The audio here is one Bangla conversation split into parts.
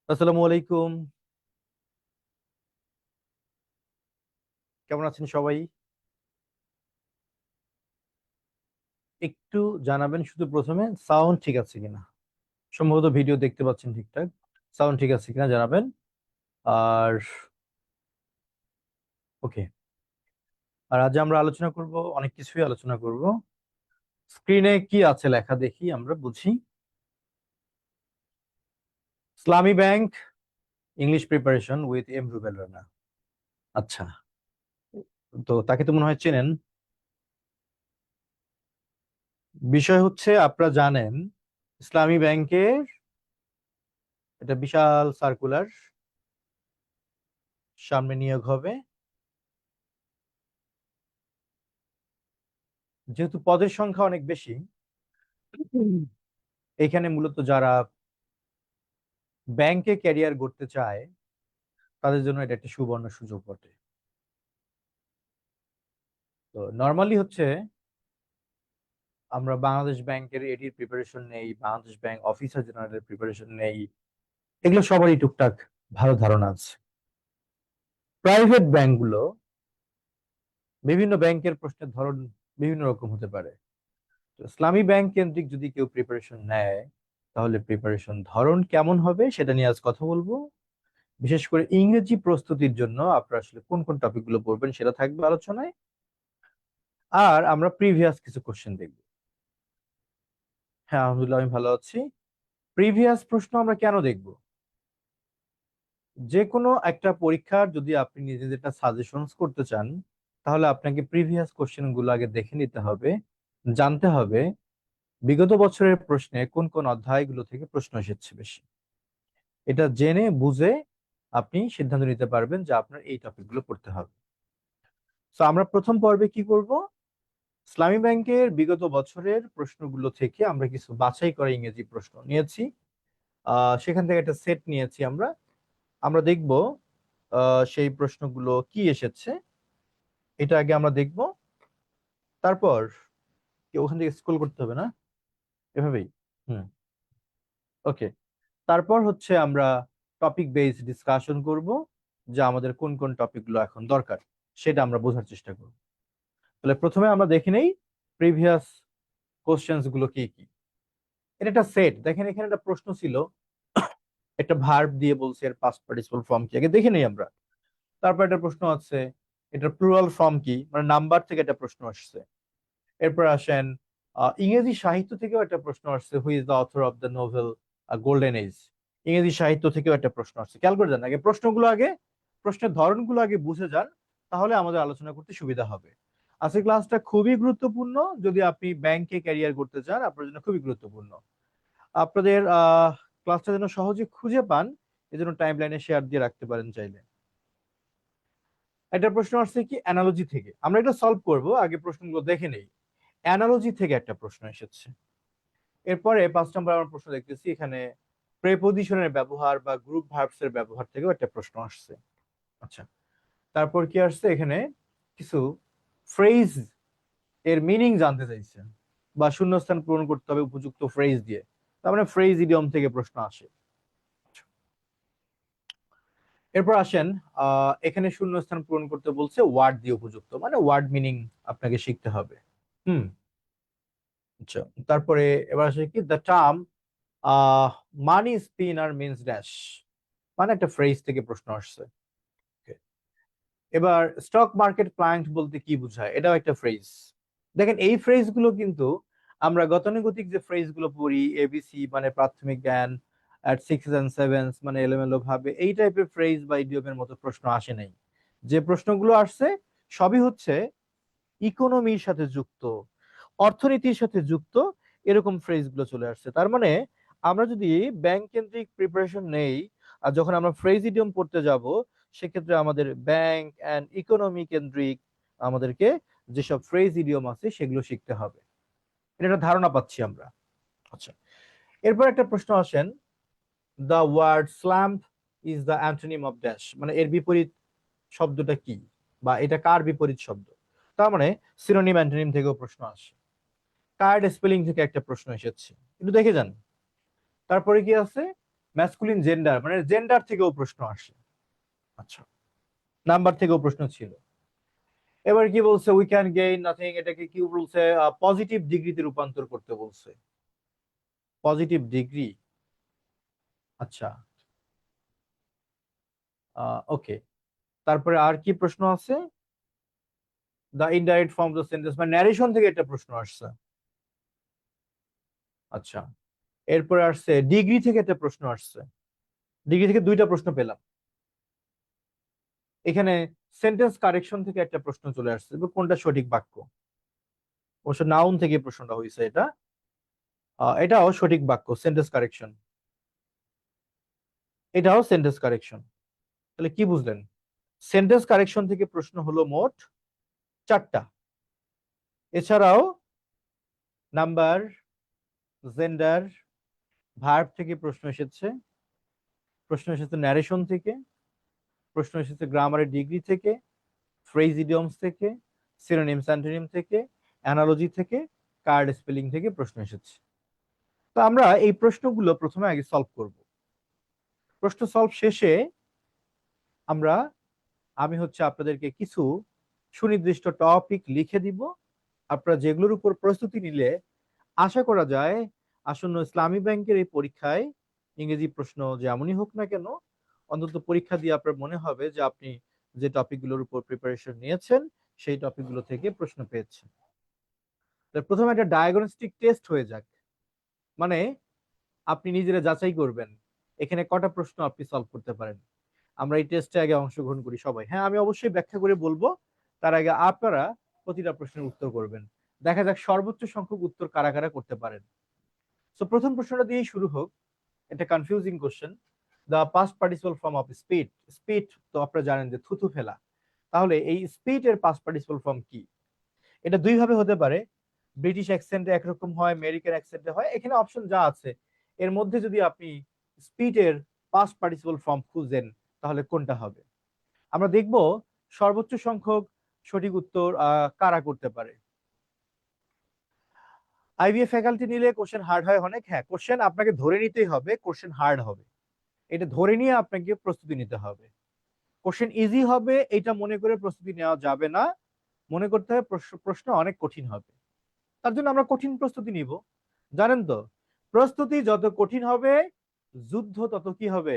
আসসালামু আলাইকুম। কেমন আছেন সবাই? একটু জানাবেন শুধু প্রথমে সাউন্ড ঠিক আছে কিনা। সম্ভবত ভিডিও দেখতে পাচ্ছেন ঠিকঠাক। সাউন্ড ঠিক আছে কিনা জানাবেন। আর ওকে। আর আজ আমরা আলোচনা করব, অনেক কিছুই আলোচনা করব। স্ক্রিনে কি আছে লেখা দেখি আমরা বুঝি। Islami bank English preparation with M Rubel Rana. আচ্ছা, তো তাকে তো মনে হয় চেনেন। বিষয় হচ্ছে আপনারা জানেন ইসলামী ব্যাংকের এটা বিশাল সার্কুলার, সামনে নিয়োগ হবে। যেহেতু পদের সংখ্যা অনেক বেশি, এখানে মূলত যারা ব্যাংকে ক্যারিয়ার করতে চায় তাদের জন্য এটা একটা সুবর্ণ সুযোগ বটে। তো নর্মালি হচ্ছে আমরা বাংলাদেশ ব্যাংকের এটির প্রিপারেশন নেই, বাংলাদেশ ব্যাংক অফিসার জেনারেলের প্রিপারেশন নেই, এগুলো সবারই টুকটাক ভালো ধারণা আছে। প্রাইভেট ব্যাংকগুলো, বিভিন্ন ব্যাংকের প্রশ্নের ধরন বিভিন্ন রকম হতে পারে। তো ইসলামী ব্যাংক কেন্দ্রিক যদি কেউ প্রিপারেশন নেয় তাহলে প্রিপারেশন ধরন কেমন হবে সেটা নিয়ে আজ কথা বলবো। বিশেষ করে ইংরেজি প্রস্তুতির জন্য আপনারা আসলে কোন কোন টপিকগুলো পড়বেন সেটা থাকবে আলোচনায়। আর আমরা প্রিভিয়াস কিছু কোশ্চেন দেখব। হ্যাঁ, আলহামদুলিল্লাহ আমি ভালো আছি। প্রিভিয়াস প্রশ্ন আমরা কেন দেখব? যে কোনো একটা পরীক্ষার যদি আপনি নিজে যেটা সাজেশনস করতে চান তাহলে আপনাকে প্রিভিয়াস কোশ্চেন গুলো আগে দেখে নিতে হবে, জানতে হবে বিগত বছরের প্রশ্নে কোন কোন অধ্যায়গুলো থেকে প্রশ্ন এসেছে বেশি। এটা জেনে বুঝে আপনি সিদ্ধান্ত নিতে পারবেন যে আপনার এই টপিকগুলো পড়তে হবে। তো আমরা প্রথম পর্বে কি করব, ইসলামী ব্যাংকের বিগত বছরের প্রশ্নগুলো থেকে আমরা কিছু বাছাই করা ইংরেজি প্রশ্ন নিয়েছি। সেখান থেকে একটা সেট নিয়েছি আমরা। আমরা দেখব সেই প্রশ্নগুলো কি এসেছে, এটা আগে আমরা দেখব। তারপর কি ওখান থেকে স্ক্রল করতে হবে না, এভাবেই। হুম, ওকে। তারপর হচ্ছে আমরা টপিক বেসড ডিসকাশন করব, যে আমাদের কোন কোন টপিকগুলো এখন দরকার সেটা আমরা বোঝার চেষ্টা করব। তাহলে প্রথমে আমরা দেখে নেই প্রিভিয়াস কোশ্চেন্স গুলো কি কি। এটা একটা সেট, দেখেন এখানে একটা প্রশ্ন ছিল, একটা ভার্ব দিয়ে বলছে এর পাস্ট পার্টিসিপল ফর্ম কি, আগে দেখে নেই আমরা। তারপর একটা প্রশ্ন আছে, এটার প্লুরাল ফর্ম কি, মানে নাম্বার থেকে একটা প্রশ্ন আসছে। এরপর আসেন ইংরেজি সাহিত্য থেকেও একটা প্রশ্ন আসছে, who is the author of the novel golden age. ইংরেজি সাহিত্য থেকেও একটা প্রশ্ন আসছে। খেয়াল করে যান, আগে প্রশ্নগুলো আগে, প্রশ্নের ধরনগুলো আগে বুঝে যান, তাহলে আমাদের আলোচনা করতে সুবিধা হবে। আজকে ক্লাসটা খুবই গুরুত্বপূর্ণ, যদি আপনি ব্যাংকে ক্যারিয়ার করতে চান আপনার জন্য খুবই গুরুত্বপূর্ণ। আপনাদের ক্লাসটা যেন সহজে খুঁজে পান, এজন্য টাইম লাইনে শেয়ার দিয়ে রাখতে পারেন চাইলে। একটা প্রশ্ন আসছে কি অ্যানালজি থেকে, আমরা এটা সলভ করব, আগে প্রশ্নগুলো দেখে নেই। অ্যানালজি থেকে একটা প্রশ্ন এসেছে। এরপরে 5 নম্বর আমরা প্রশ্ন দেখতেছি, এখানে প্রেপোজিশনের ব্যবহার বা গ্রুপ ভার্বস এর ব্যবহার থেকেও একটা প্রশ্ন আসছে। আচ্ছা, তারপর কি আসছে, এখানে কিছু ফ্রেজ এর মিনিং জানতে চাইছে, বা শূন্যস্থান পূরণ করতে হবে উপযুক্ত ফ্রেজ দিয়ে। তার মানে ফ্রেজ ইডিয়ম থেকে প্রশ্ন আসে। এরপর আসেন, এখানে শূন্যস্থান পূরণ করতে বলছে ওয়ার্ড দিয়ে উপযুক্ত, মানে ওয়ার্ড মিনিং আপনাকে শিখতে হবে। হুম, আচ্ছা। তারপরে এবার আসে কি the term money spinner means dash, মানে একটা ফ্রেজ থেকে প্রশ্ন আসছে। Okay. এবার স্টক মার্কেট ক্লায়েন্ট বলতে কি বোঝায়, এটাও একটা ফ্রেজ। দেখেন এই ফ্রেজ গুলো কিন্তু আমরা গতানুগতিক যে ফ্রেজ গুলো পড়ি, এবিসি মানে প্রাথমিক জ্ঞান, অ্যাট সিক্স এন্ড সেভেন্স মানে এলোমেলো ভাবে, এই টাইপের ফ্রেজ বা ইডিয়মের মতো প্রশ্ন আসে নাই। যে প্রশ্নগুলো আসছে সবই হচ্ছে ইকোনমির সাথে যুক্ত, অর্থনীতির সাথে যুক্ত, এরকম ফ্রেজ গুলো চলে আসছে। তার মানে আমরা যদি ব্যাংক কেন্দ্রিক প্রিপারেশন নেই, আর যখন আমরা ফ্রেজ ইডিয়ম পড়তে যাব, সেক্ষেত্রে আমাদের ব্যাংক এন্ড ইকোনমি কেন্দ্রিক আমাদেরকে যেসব ফ্রেজ ইডিয়ম আছে সেগুলো শিখতে হবে। এটা একটা ধারণা পাচ্ছি আমরা। আচ্ছা, এরপর একটা প্রশ্ন আসেন, the word slump is the antonym of dash, মানে এর বিপরীত শব্দটা কি, বা এটা কার বিপরীত শব্দ। তার মানে সিনোনিম অ্যান্টোনিম থেকেও প্রশ্ন আসে। কার্ড স্পেলিং থেকে একটা প্রশ্ন এসেছে, একটু দেখে যান। তারপরে কি আছে, ম্যাসকুলিন জেন্ডার, মানে জেন্ডার থেকেও প্রশ্ন আসে। আচ্ছা, নাম্বার থেকেও প্রশ্ন ছিল। এবার কি বলছে, উই ক্যান গেইন নাথিং, এটাকে কি বলছে, পজিটিভ ডিগ্রিতে রূপান্তর করতে বলছে, পজিটিভ ডিগ্রি। আচ্ছা, ওকে। তারপরে আর কি প্রশ্ন আছে, দা ইনডাইরেক্ট ফর্ম অফ সেন্টেন্স, মানে ন্যারেশন থেকে একটা প্রশ্ন আসছে। আচ্ছা, এরপরে আসছে ডিগ্রি থেকে একটা প্রশ্ন আসছে, ডিগ্রি থেকে দুইটা প্রশ্ন পেলাম। এখানে সেন্টেন্স কারেকশন থেকে একটা প্রশ্ন চলে আসছে, কোনটা সঠিক বাক্য। অবশ্য নাউন থেকে প্রশ্নটা হয়েছে এটা, এটাও সঠিক বাক্য, সেন্টেন্স কারেকশন, এটাও সেন্টেন্স কারেকশন। তাহলে কি বুঝলেন, সেন্টেন্স কারেকশন থেকে প্রশ্ন হলো মোট 4টা। এছাড়াও নাম্বার, জেন্ডার, ভার্ব থেকে প্রশ্ন এসেছে, প্রশ্ন এসেছে ন্যারেশন থেকে, প্রশ্ন এসেছে গ্রামারের ডিগ্রি থেকে, ফ্রেজ ইডিয়মস থেকে, সিনোনিম অ্যান্টোনিম থেকে, অ্যানালজি থেকে, কার্ড স্পেলিং থেকে প্রশ্ন এসেছে। তো আমরা এই প্রশ্নগুলো প্রথমে আগে সলভ করব। প্রশ্ন সলভ শেষে আমরা, আমি হচ্ছে আপনাদেরকে কিছু সুনির্দিষ্ট টপিক লিখে দিব, আপনারা যেগুলোর উপর প্রস্তুতি নিলে আশা করা যায় আসন্ন ইসলামী ব্যাংকের এই পরীক্ষায় ইংরেজি প্রশ্ন যেমনই হোক না কেন, অন্তত পরীক্ষা দিয়ে আপনার মনে হবে যে আপনি যে টপিকগুলোর উপর প্রিপারেশন নিয়েছেন সেই টপিকগুলো থেকে প্রশ্ন পেয়েছেন। প্রথমে একটা ডায়াগনস্টিক টেস্ট হয়ে যাক, মানে আপনি নিজেরা যাচাই করবেন এখানে কটা প্রশ্ন আপনি সলভ করতে পারেন। আমরা এই টেস্টে আগে অংশগ্রহণ করি সবাই, হ্যাঁ আমি অবশ্যই ব্যাখ্যা করে বলবো, তার আগে আপনারা প্রতিটা প্রশ্নের উত্তর করবেন, দেখা যাক সর্বোচ্চ সংখ্যক উত্তর কারা কারা করতে পারেন। তো প্রথম প্রশ্নটা দিয়েই শুরু হোক, এটা confusing question. The past participle form of speed, speed তো আপনারা জানেন যে থুতু ফেলা, তাহলে এই স্পিড এর পাস্ট পার্টিসিপল ফর্ম কি। এটা দুই ভাবে হতে পারে, ব্রিটিশ অ্যাকসেন্টে একরকম হয়, আমেরিকান অ্যাকসেন্টে হয়, এখানে অপশন যা আছে এর মধ্যে যদি আপনি স্পিড এর পাস্ট পার্টিসিপল ফর্ম খুঁজেন তাহলে কোনটা হবে। আমরা দেখব সর্বোচ্চ সংখ্যক সঠিক উত্তর কারা করতে পারে। আইবিএ ফ্যাকাল্টি নিলে কোশ্চেন হার্ড হয় অনেক, হ্যাঁ কোশ্চেন আপনাকে ধরে নিতেই হবে, কোশ্চেন হার্ড হবে, এটা ধরে নিয়ে আপনাকে প্রস্তুতি নিতে হবে। কোশ্চেন ইজি হবে এটা মনে করে প্রস্তুতি নেওয়া যাবে না, মনে করতে হবে প্রশ্ন অনেক কঠিন হবে, তার জন্য আমরা কঠিন প্রস্তুতি নিব। জানেন তো, প্রস্তুতি যত কঠিন হবে যুদ্ধ তত কি হবে,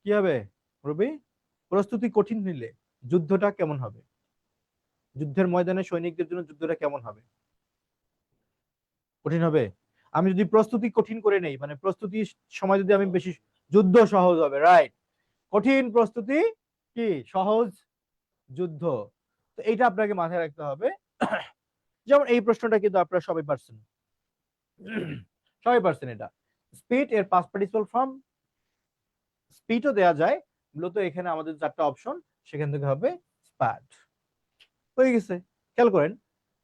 কি হবে রবি, প্রস্তুতি কঠিন নিলে যুদ্ধটা কেমন হবে, যুদ্ধের ময়দানে সৈনিকদের জন্য যুদ্ধটা কেমন হবে, কঠিন হবে। আমি যদি প্রস্তুতি কঠিন করে নেই, মানে প্রস্তুতির সময় যদি আমি বেশি, যুদ্ধ সহজ হবে, রাইট, কঠিন প্রস্তুতি কি সহজ যুদ্ধ। তো এইটা আপনাকে মাথায় রাখতে হবে। যেমন এই প্রশ্নটা কিন্তু আপনারা সবাই পারছেন, সবাই পারছেন এটা, স্পিড এর পাস্ট পার্টিসিপল ফর্ম, স্পিডও দেয়া যায়, মূলত এখানে আমাদের 4টা অপশন, সেখান থেকে হবে স্প্যাড, হয়ে গেছে। খেয়াল করেন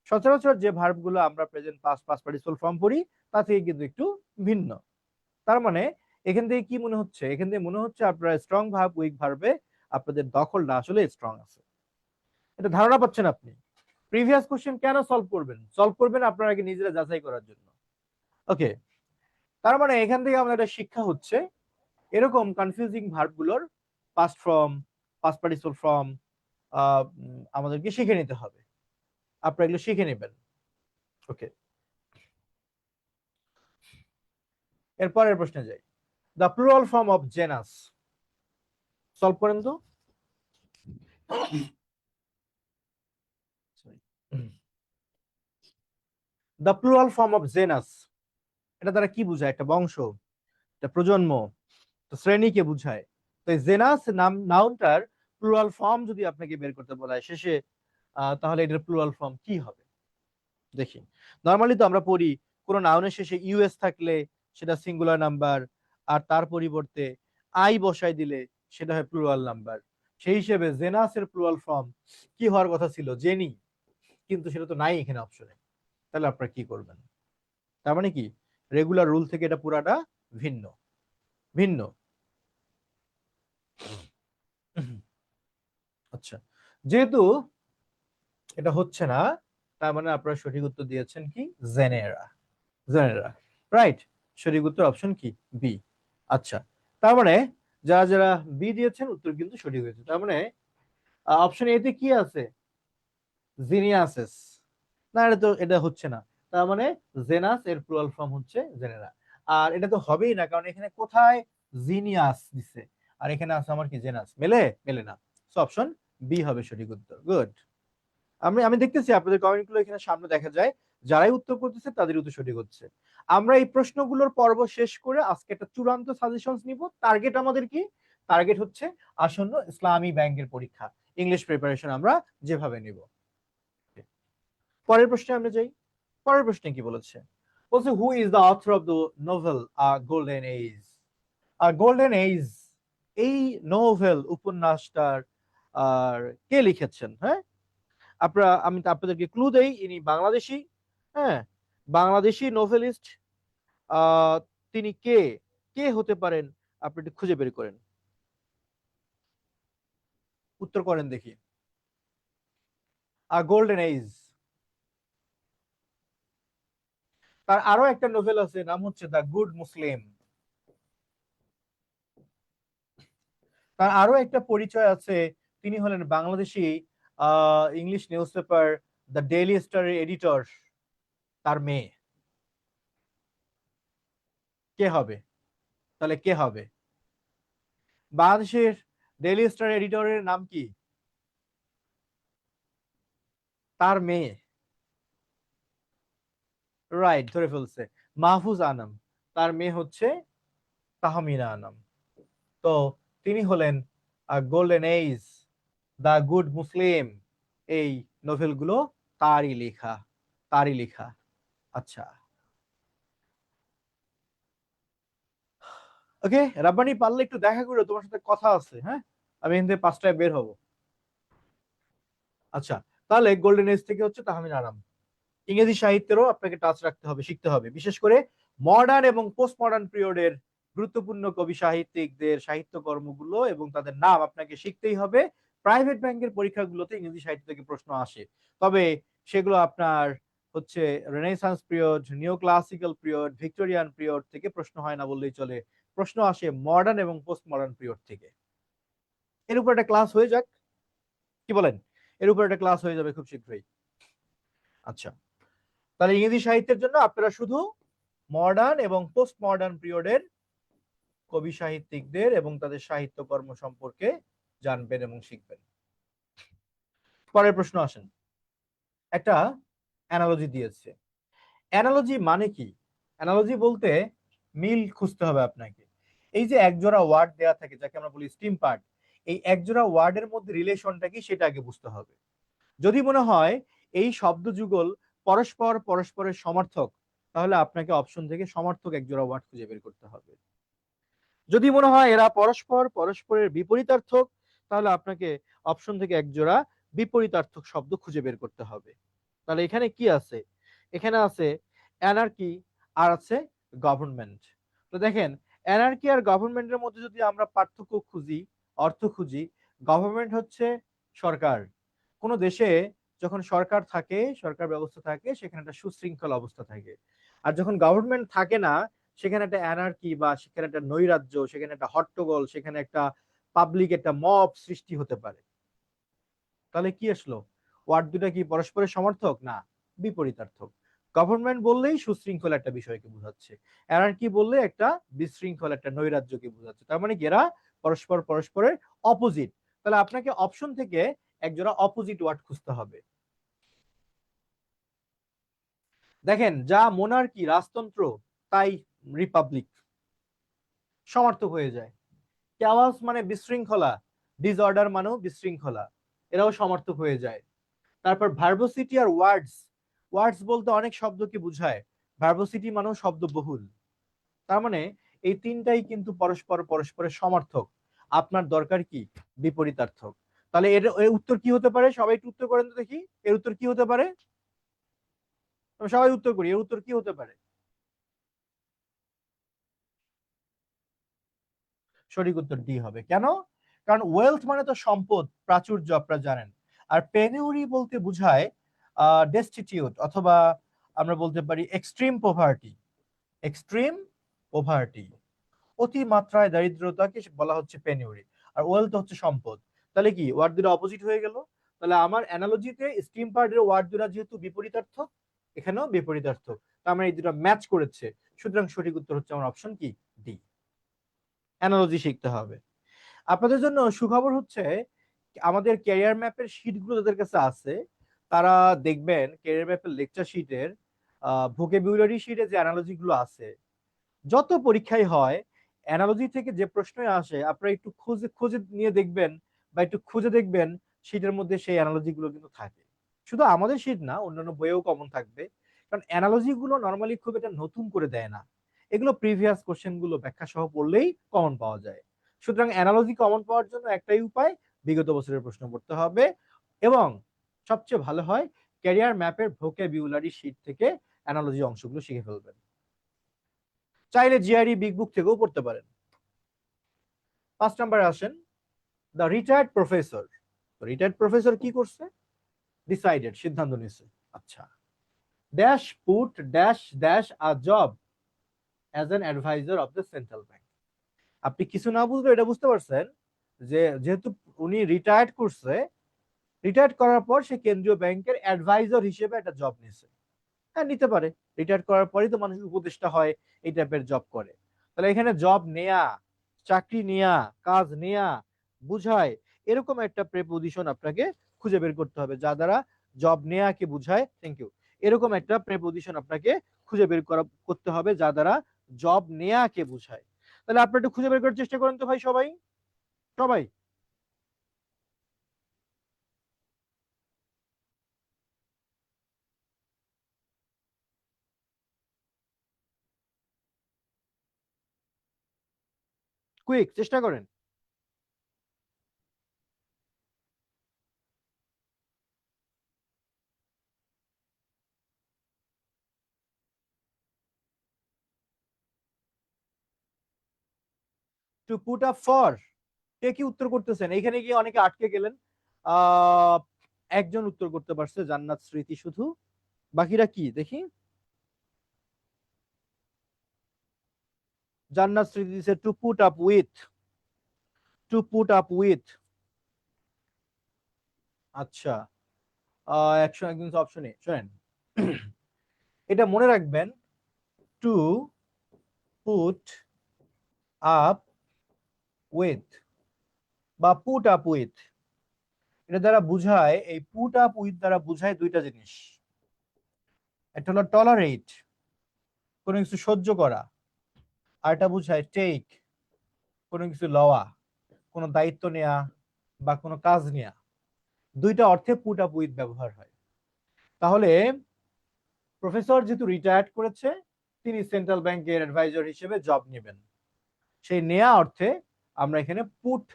সচরাচর যে ভার্ব গুলো আমরা present past past participle form পড়ি তা থেকে কিন্তু একটু ভিন্ন। তার মানে এখান থেকে কি মনে হচ্ছে, এখান থেকে মনে হচ্ছে আপনারা স্ট্রং ভার্ব উইক ভার্বে আপনাদের দখলটা আসলে স্ট্রং আছে, এটা ধারণা পাচ্ছেন আপনি। প্রিভিয়াস কোশ্চেন কেন সলভ করবেন, সলভ করবেন আপনারা আগে নিজেরা যাচাই করার জন্য। ওকে, তার মানে এখান থেকে আমাদের একটা শিক্ষা হচ্ছে এরকম কনফিউজিং ভার্ব গুলোর past form, past participle form আমাদেরকে শিখে নিতে হবে, আপনারা এগুলো শিখে নেবেন। ওকে, এরপরের প্রশ্নে যাই, the plural form of genus, solve করেন তো। The plural form of genus, এটা দ্বারা কি বোঝায়, একটা বংশ, একটা প্রজন্ম, শ্রেণীকে বুঝায়। তো জেনাস নাম নাউনটার প্লুরাল ফর্ম যদি আপনাকে বের করতে বলা হয় শেষে, তাহলে এটার প্লুরাল ফর্ম কি হবে দেখি। নর্মালি তো আমরা পড়ি কোন নাউনের শেষে ইউএস থাকলে সেটা সিঙ্গুলার নাম্বার, আর তার পরিবর্তে আই বসাই দিলে সেটা হয় প্লুরাল নাম্বার। সেই হিসেবে জেনাসের প্লুরাল ফর্ম কি হওয়ার কথা ছিল, জেনি, কিন্তু সেটা তো নাই এখানে অপশনে। তাহলে আপনারা কি করবেন, তার মানে কি রেগুলার রুল থেকে এটা পুরাটা ভিন্ন, ভিন্ন। আচ্ছা, যেহেতু এটা হচ্ছে না, তার মানে আপনারা সঠিক উত্তর দিয়েছেন কি জেনেরা। Genera, right. সঠিক উত্তর অপশন কি বি। আচ্ছা, তার মানে যারা যারা বি দিয়েছেন উত্তর কিন্তু সঠিক হয়েছে। তার মানে অপশন এ তে কি আছে, জিনিয়াসেস। না, এটা হচ্ছে না। তার মানে জেনাস এর প্লুরাল ফর্ম হচ্ছে জেনেরা। আর এটা তো হবেই না, কারণ এখানে কোথায় জিনিয়াস দিছে আর এখানে আছে আমার কি জেনাস, মেলে মেলে না। সো অপশন বি হবে সঠিক উত্তর। গুড। আমি আমি দেখতেছি আপনাদের কমেন্ট গুলো এখানে সামনে দেখা যায়, যারাই উত্তর করতেছে তাদের উত্তর সঠিক হচ্ছে। আমরা এই প্রশ্নগুলোর পর্ব শেষ করে আজকে একটা চূড়ান্ত সাজেশনস নিব। টার্গেট আমাদের কি? টার্গেট হচ্ছে আসন্ন ইসলামী ব্যাংকের পরীক্ষা, ইংলিশ প্রিপারেশন আমরা যেভাবে নিব। পরের প্রশ্নে আমরা যাই। পরের প্রশ্নে কি বলেছে? বলছে who is the author of the novel golden age. Golden age, এই নোভেল উপন্যাসটার আর কে লিখেছেন? হ্যাঁ, আমি আপনাদেরকে ক্লু দেই, ইনি বাংলাদেশী। হ্যাঁ, বাংলাদেশী নোভেলিস্ট। তিনি কে, কে হতে পারেন? আপনি একটু খুঁজে বের করেন, উত্তর করেন দেখি। Golden age. তার আরো একটা নোভেল আছে, নাম হচ্ছে দ্য গুড মুসলিম। তার আরো একটা পরিচয় আছে, তিনি হলেন Bangladeshi English news paper the daily স্টারের এডিটর, তার মেয়ে। কে হবে? তাহলে কে হবে? বাংলাদেশের ডেইলি স্টার এডিটরের নাম কি? তার মেয়ে। রাইট, ধরে ফেলছে। মাহফুজ আনাম। তার মেয়ে হচ্ছে তাহমিনা আনাম। তো তিনি হলেন golden age, the good Muslim, এই নোভেলগুলো তারই লেখা, তারই লেখা। আচ্ছা, ওকে রাব্বানি, পারলে একটু দেখা করে, তোমার সাথে কথা আছে। হ্যাঁ, আমি এখান থেকে 5টায় বের হব। আচ্ছা, তাহলে গোল্ডেন এজ থেকে হচ্ছে তাহমিনা আনাম। ইংরেজি সাহিত্যেরও আপনাকে টাচ রাখতে হবে, শিখতে হবে, বিশেষ করে মডার্ন এবং পোস্ট মডার্ন পিরিয়ডের গুরুত্বপূর্ণ কবি সাহিত্যিকদের সাহিত্য কর্মগুলো এবং তাদের নাম আপনাকে শিখতেই হবে। প্রাইভেট ব্যাংকের পরীক্ষাগুলোতে ইংরেজি সাহিত্য থেকে প্রশ্ন আসে, তবে সেগুলো আপনার হচ্ছে রেনেসান্স পিরিয়ড, নিও ক্লাসিক্যাল পিরিয়ড, ভিক্টোরিয়ান পিরিয়ড থেকে প্রশ্ন হয় না বললেই চলে। প্রশ্ন আসে মডার্ন এবং পোস্ট মডার্ন পিরিয়ড থেকে। এর উপর একটা ক্লাস হয়ে যাক, কি বলেন? এর উপর একটা ক্লাস হয়ে যাবে খুব শীঘ্রই। আচ্ছা, তাহলে ইংরেজি সাহিত্যের জন্য আপনারা শুধু মডার্ন এবং পোস্ট মডার্ন পিরিয়ডের কবি সাহিত্যিকদের এবং তাদের সাহিত্য কর্ম সম্পর্কে জানবেন এবং শিখবেন। পরের প্রশ্ন আসেন। একটা অ্যানালজি দিয়েছে। অ্যানালজি মানে কি? অ্যানালজি বলতে মিল খুঁজতে হবে আপনাকে। এই যে একজোড়া ওয়ার্ড দেয়া থাকে, যাকে আমরা বলি স্টিম পার্ট, এই একজোড়া ওয়ার্ডের মধ্যে রিলেশনটা কি সেটা আগে বুঝতে হবে। যদি মনে হয় এই শব্দ যুগল পরস্পর পরস্পরের সমার্থক, তাহলে আপনাকে অপশন থেকে সমার্থক একজোড়া ওয়ার্ড খুঁজে বের করতে হবে। যদি মনে হয় এরা পরস্পর পরস্পরের বিপরীতার্থক, তাহলে আপনাকে অপশন থেকে একজোড়া বিপরীতার্থক শব্দ খুঁজে বের করতে হবে। তাহলে এখানে কি আছে? এখানে আছে অ্যানার্কি আর আছে গভর্নমেন্ট। তো দেখেন, অ্যানার্কি আর গভর্নমেন্টের মধ্যে যদি আমরা পার্থক্য খুঁজি, অর্থ খুঁজি, গভর্নমেন্ট হচ্ছে সরকার। কোন দেশে যখন সরকার থাকে, সরকার ব্যবস্থা থাকে, সেখানে একটা সুশৃঙ্খল অবস্থা থাকে। আর যখন গভর্নমেন্ট থাকে না, সেখানে একটা অ্যানার্কি বা সেখানে একটা নৈরাজ্য, সেখানে একটা হট্টগোল, সেখানে একটা পাবলিক একটা মব সৃষ্টি হতে পারে। তাহলে কি আসলো? ওয়ার্ড দুটা কি পরস্পরের সমর্থক? না, বিপরীতার্থক। গভর্নমেন্ট বললেই সুশৃঙ্খল একটা বিষয়কে বোঝাচ্ছে, অ্যানার্কি বললে একটা বিশৃঙ্খল একটা নৈরাজ্যকে বোঝাচ্ছে। তার মানে কি এরা পরস্পর পরস্পরের অপোজিট। তাহলে আপনাকে অপশন থেকে একজোড়া অপোজিট ওয়ার্ড খুঁজতে হবে। দেখেন, যা মোনার্কি রাজতন্ত্র, তাই রিপাবলিক সমার্থক হয়ে যায়। ক্যাওয়াস মানে বিশৃঙ্খলা, ডিসঅর্ডার মানেও বিশৃঙ্খলা, এরাও সমার্থক হয়ে যায়। তারপর ভার্বোসিটি আর ওয়ার্ডস, ওয়ার্ডস বলতে অনেক শব্দকে বোঝায়, ভার্বোসিটি মানেও শব্দ বহুল। তার মানে এই তিনটাই কিন্তু পরস্পর পরস্পরের সমার্থক। আপনার দরকার কি? বিপরীতার্থক। তাহলে এর উত্তর কি হতে পারে? সবাই একটু উত্তর করেন তো দেখি, এর উত্তর কি হতে পারে? সবাই উত্তর করি, এর উত্তর কি হতে পারে? সঠিক উত্তর ডি হবে। কেন? কারণ ওয়েলথ মানে তো সম্পদ, প্রাচুর্য, আপনারা জানেন। আর পেনিউরি বলতে বোঝায় ডেস্টিটিউট, অথবা আমরা বলতে পারি এক্সট্রিম পভার্টি। এক্সট্রিম পভার্টি, অতি মাত্রায় দারিদ্রতাকে বলা হচ্ছে পেনিউরি। আর ওয়েলথ হচ্ছে সম্পদ। তাহলে কি ওয়ার্ড দুটো অপোজিট হয়ে গেল? তাহলে আমার অ্যানালজিতে স্টিম পার্টের ওয়ার্ড দুটো যেহেতু বিপরীতার্থক, এখানেও বিপরীতার্থক, তার মানে এই দুটো ম্যাচ করেছে। সুতরাং সঠিক উত্তর হচ্ছে আমার অপশন কি, ডি। অ্যানালজি শিখতে হবে। আপনাদের জন্য সুখবর হচ্ছে, আমাদের ক্যারিয়ার ম্যাপের শিটগুলো যাদের কাছে আছে, তারা দেখবেন ক্যারিয়ার ম্যাপের লেকচার শিটের ভোকাবুলারি শিটে যে অ্যানালজি গুলো আছে, যত পরীক্ষায় হয় অ্যানালজি থেকে যে প্রশ্নই আসে আপনারা একটু খুঁজে খুঁজে নিয়ে দেখবেন, বা একটু খুঁজে দেখবেন শীটের মধ্যে সেই অ্যানালজি গুলো কিন্তু থাকে। শুধু আমাদের শীট না, অন্যান্য বইয়েও কমন থাকবে। কারণ অ্যানালজি গুলো নর্মালি খুব এটা নতুন করে দেয় না, এগুলো প্রিভিয়াস কোশ্চেন গুলো ব্যাখ্যা সহ পড়লেই কমন পাওয়া যায়। সুতরাং অ্যানালজি কমন পাওয়ার জন্য একটাই উপায়, বিগত বছরের প্রশ্ন পড়তে হবে। এবং সবচেয়ে ভালো হয় ক্যারিয়ার ম্যাপের ভোকাবুলারি শীট থেকে অ্যানালজি অংশগুলো শিখে ফেলবেন। চাইলে জিআরই বিগ বুক থেকেও পড়তে পারেন। 5 নম্বরে আসেন, the retired professor. Retired professor কি করছে? ডিসাইডেড, সিদ্ধান্ত নিছে। আচ্ছা, dash put dash dash a job as an advisor of the central bank. আপনি কিছু না বুঝলে এটা বুঝতে পারছেন যে যেহেতু উনি রিটায়ার্ড করছে, রিটায়ার্ড করার পর সে কেন্দ্রীয় ব্যাংকের অ্যাডভাইজার হিসেবে একটা জব নিছে। হ্যাঁ, নিতে পারে, রিটায়ার্ড করার পরেই তো মানুষ উপদেষ্টা হয়, এই টাইপের জব করে। তাহলে এখানে জব নেয়া, চাকরি নেয়া, কাজ নেয়া বুঝায় এরকম একটা প্রেপোজিশন আপনাকে খুঁজে বের করতে হবে, যা দ্বারা জব নেয়াকে বুঝায়। Thank you. এরকম একটা প্রেপোজিশন আপনাকে খুঁজে বের করতে হবে যা দ্বারা জব নেয়াকে বুঝায়। তাহলে আপনি একটু খুঁজে বের করার চেষ্টা করেন তো ভাই, সবাই সবাই। কুইক চেষ্টা করেন। টু পুট আপ ফর, কে কি উত্তর করতেছেন? এখানে গিয়ে অনেকে আটকে গেলেন। আহ একজন উত্তর করতে পারছে, জান্নাত স্মৃতি শুধু। বাকিরা কি দেখি? জান্নাত স্মৃতি দিছে to put up with. To put up with, আচ্ছা। একশো একজন অপশনে শোনেন, এটা মনে রাখবেন, টু পুট আপ উইথ বা পুট আপ উইথ, এটা দ্বারা বুঝায়, এই পুট আপ উইথ দ্বারা বুঝায় দুইটা জিনিস। একটা হলো টলারেট, কোনো কিছু সহ্য করা। আর এটা বুঝায় টেক, কোনো কিছু লওয়া, কোনো দায়িত্ব নেয়া বা কোনো কাজ নেয়া। দুইটা অর্থে পুট আপ উইথ ব্যবহার হয়। তাহলে প্রফেসর যেহেতু রিটায়ার্ড করেছে, তিনি সেন্ট্রাল ব্যাংকের অ্যাডভাইজার হিসেবে জব নেবেন। সেই নেয়া অর্থে আমরা এখানে পুট,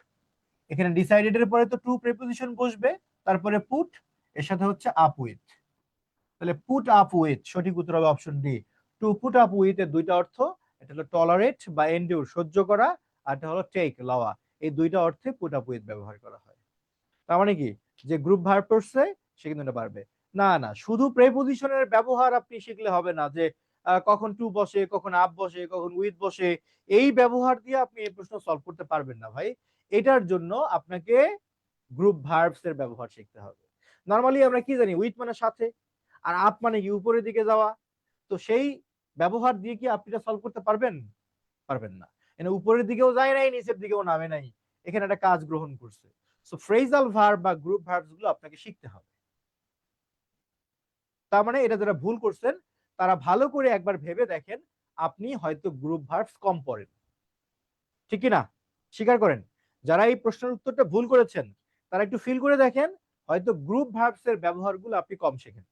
এখানে ডিসাইডেড এর পরে তো টু প্রিপোজিশন বসবে, তারপরে পুট, এর সাথে হচ্ছে আপ উইথ। তাহলে পুট আপ উইথ, সঠিক উত্তর হবে option D. To put up with এর দুইটা অর্থ, এটা হলো টলারেট বা এন্ডিউর সহ্য করা, আর এটা হলো টেক লওয়া। এই দুইটা অর্থে পুট আপ উইথ ব্যবহার করা হয়। তার মানে কি, যে গ্রুপ ভার্ব পড়ছে সে কিন্তু এটা পারবে। না না, শুধু প্রেপোজিশনের ব্যবহার আপনি শিখলে হবে না, যে কখন টু বসে, কখন আপ বসে, কখন উইথ বসে, এই ব্যবহার দিয়ে আপনি এই প্রশ্ন সলভ করতে পারবেন না ভাই। এটার জন্য আপনাকে গ্রুপ ভার্বস এর ব্যবহার শিখতে হবে। নরমালি আমরা কি জানি, উইথ মানে সাথে, আর আপ মানে কি উপরের দিকে যাওয়া। তো সেই ব্যবহার দিয়ে কি আপনি এটা সলভ করতে পারবেন? পারবেন না। এখানে উপরের দিকেও যায় নাই, নিচের দিকেও নামে নাই, এখানে একটা কাজ গ্রহণ করছে। সো ফ্রেজাল ভার্ব বা গ্রুপ ভার্বস গুলো আপনাকে শিখতে হবে। তার মানে এটা যারা ভুল করছেন, তারা ভালো করে একবার ভেবে দেখেন, আপনি হয়তো গ্রুপ ভার্বস কম পড়েন। ঠিক কি না? স্বীকার করেন। যারা এই প্রশ্নের উত্তরটা ভুল করেছেন, তারা একটু ফিল করে দেখেন, হয়তো গ্রুপ ভার্বস এর ব্যবহারগুলো আপনি কম শেখেন।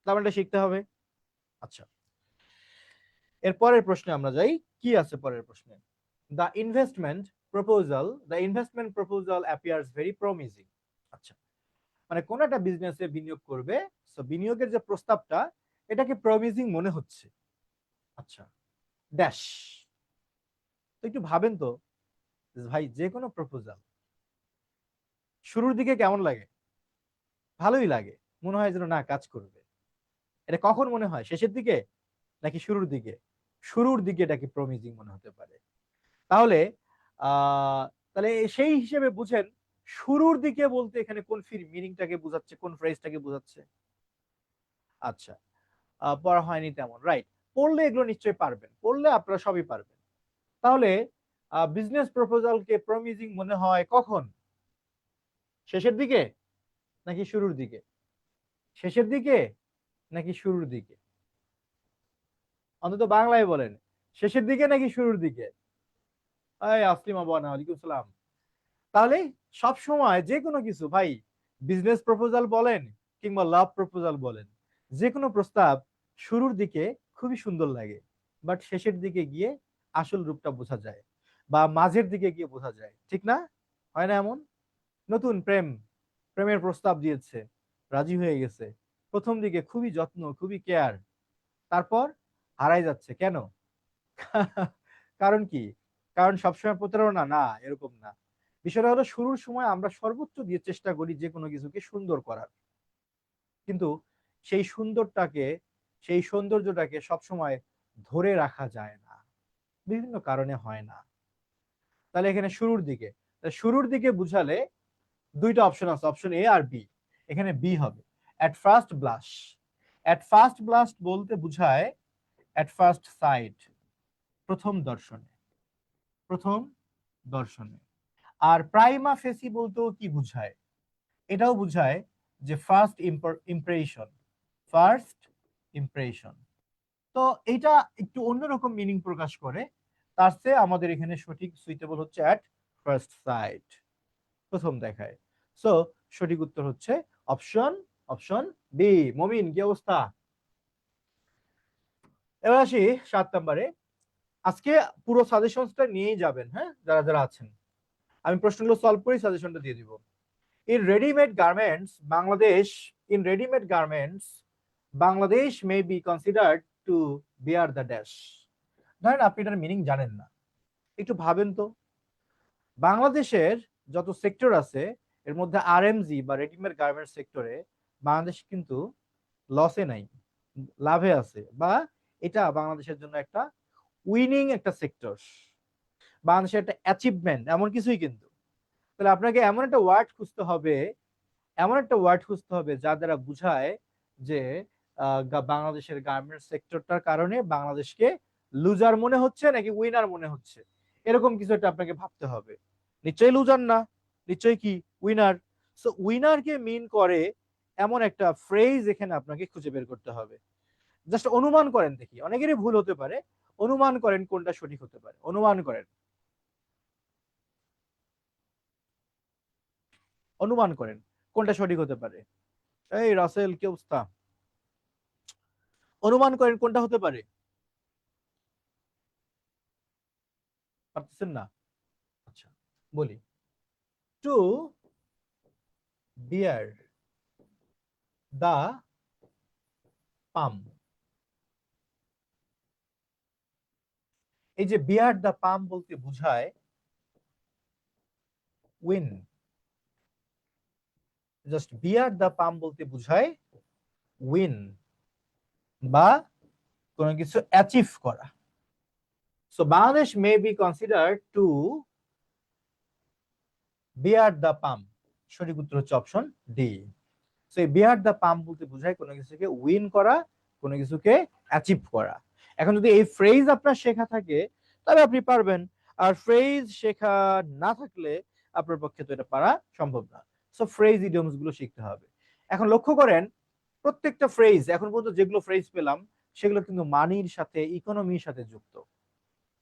তার মানে এটা শিখতে হবে। আচ্ছা, এর পরের প্রশ্নে আমরা যাই। কি আছে পরের প্রশ্নে? The investment proposal appears very promising. আচ্ছা, মানে কোন একটা বিজনেসে বিনিয়োগ করবে, সো বিনিয়োগের যে প্রস্তাবটা, এটাকে প্রমিজিং মনে হচ্ছে। আচ্ছা, ড্যাশ। তো একটু ভাবেন তো ভাই, যে কোনো প্রপোজাল শুরুর দিকে কেমন লাগে? ভালোই লাগে, মনে হয় যেন না কাজ করবে। এটা কখন মনে হয়, শেষের দিকে নাকি শুরুর দিকে? শুরুর দিকে এটাকে প্রমিজিং মনে হতে পারে। তাহলে আহ তাহলে সেই হিসেবে বুঝেন শুরুর দিকে বলতে এখানে কোন মিনিংটাকে বোঝাচ্ছে, কোন ফ্রেজটাকে বোঝাচ্ছে। আচ্ছা, পড়া হয়নি তেমন, রাইট। পড়লে এগুলো নিশ্চয়ই পারবেন, পড়লে আপনারা সবই পারবেন। তাহলে বিজনেস প্রপোজালকে প্রমিজিং মনে হয় কখন? শেষের দিকে নাকি শুরুর দিকে? শেষের দিকে নাকি শুরুর দিকে? অন্তত বাংলায় বলেন, শেষের দিকে নাকি শুরুর দিকে? এই আসলিমা বানা, ওয়ালাইকুম সালাম। তাহলে সব সময় যে কোনো কিছু ভাই, বিজনেস প্রপোজাল বলেন কিংবা লাভ প্রপোজাল বলেন, যে কোনো প্রস্তাব শুরুর দিকে খুবই সুন্দর লাগে, বাট শেষের দিকে গিয়ে আসল রূপটা বোঝা যায়, বা মাঝের দিকে গিয়ে বোঝা যায়, ঠিক না? হয় না এমন? নতুন প্রেমের প্রস্তাব দিয়েছে, রাজি হয়ে গেছে, প্রথম দিকে খুবই যত্ন, খুবই কেয়ার, তারপর হারাই যাচ্ছে কেন? কারণ কি? কারণ সবসময় প্রতারণা না, এরকম না। বিষয়টা হলো শুরুর সময় আমরা সর্বোচ্চ দিয়ে চেষ্টা করি যে কোনো কিছুকে সুন্দর করার, কিন্তু সেই সুন্দরটাকে, সেই সৌন্দর্যটাকে সবসময় ধরে রাখা যায় না, বিভিন্ন কারণে হয় না। তাহলে এখানে শুরুর দিকে, শুরুর দিকে বুঝালে দুইটা অপশন আছে, অপশন এ আর বি। এখানে বি হবে। At first blush, at first blush বলতে বুঝায় অ্যাট ফার্স্ট সাইট, প্রথম দর্শনে, প্রথম দর্শনে। আর প্রাইমা ফেসি বলতেও কি বুঝায়? এটাও বুঝায় যে ফার্স্ট ইমপ্রেশন, ফার্স্ট ইমপ্রেশন। তো এটা একটু অন্যরকম মিনিং প্রকাশ করে, তার চেয়ে আমাদের এখানে সঠিক সুইটেবল হচ্ছে অ্যাট ফার্স্ট সাইট, প্রথম দেখায়। সো সঠিক উত্তর হচ্ছে অপশন অপশন বি। মমিন, কি অবস্থা? এবার আসি 7 নম্বরে। আজকে পুরো সাজেশনসটা নিয়েই যাবেন, হ্যাঁ, যারা যারা আছেন। আমি প্রশ্নগুলো সলভ করে সাজেশনটা দিয়ে দিব। In ready-made garments, Bangladesh may be considered to bear the dash. ধরেন আপনি এটার মিনিং জানেন না, একটু ভাবেন তো। বাংলাদেশের যত সেক্টর আছে এর মধ্যে আরএমজি বা রেডিমেড গার্মেন্টস সেক্টরে বাংলাদেশ কিন্তু লসে নাই, লাভে আছে, বা এটা বাংলাদেশের জন্য একটা উইনিং একটা সেক্টর, বাংলাদেশের একটা অ্যাচিভমেন্ট, এমন কিছুই কিন্তু। তাহলে আপনাকে এমন একটা ওয়ার্ড খুঁজতে হবে, এমন একটা ওয়ার্ড খুঁজতে হবে যা দ্বারা বুঝায় যে বাংলাদেশের গার্মেন্টস সেক্টরটার কারণে বাংলাদেশকে লুজার মনে হচ্ছে নাকি উইনার মনে হচ্ছে, এরকম কিছু একটা আপনাকে ভাবতে হবে। নিশ্চয়ই লুজার না, নিশ্চয়ই কি উইনার। সো উইনারকে মিন করে এমন একটা ফ্রেজ এখানে আপনাকে খুঁজে বের করতে হবে। জাস্ট অনুমান করেন দেখি, অনেকেরই ভুল হতে পারে, অনুমান করেন কোনটা সঠিক হতে পারে, অনুমান করেন, অনুমান করেন কোনটা সঠিক হতে পারে। এই রাসেল, কি অবস্থা? অনুমান করেন কোনটা হতে পারে, পারতেছেন না? আচ্ছা, বলি। টু বিয়ার দা পাম, এই যে বিয়ার দা পাম বলতে বুঝায় উইন, জাস্ট বিয়ার দা পাম বলতে বুঝায় উইন, বা কোনো কিছু অ্যাচিভ করা। So Bangladesh may be considered to bear the palm, সঠিক উত্তর হচ্ছে অপশন ডি। সো এই বিয়ার দা পাম বলতে বোঝায় কোনো কিছুকে উইন করা, কোনো কিছুকে অ্যাচিভ করা। এখন যদি এই ফ্রেজ আপনার শেখা থাকে তবে আপনি পারবেন, আর ফ্রেজ শেখা না থাকলে আপনার পক্ষে তো এটা পারা সম্ভব না। সো ফ্রেজ ইডিয়মস গুলো শিখতে হবে। এখন লক্ষ্য করেন প্রত্যেকটা ফ্রেজ এখন পর্যন্ত যেগুলো ফ্রেজ পেলাম সেগুলো কিন্তু মানির সাথে, ইকোনমির সাথে যুক্ত।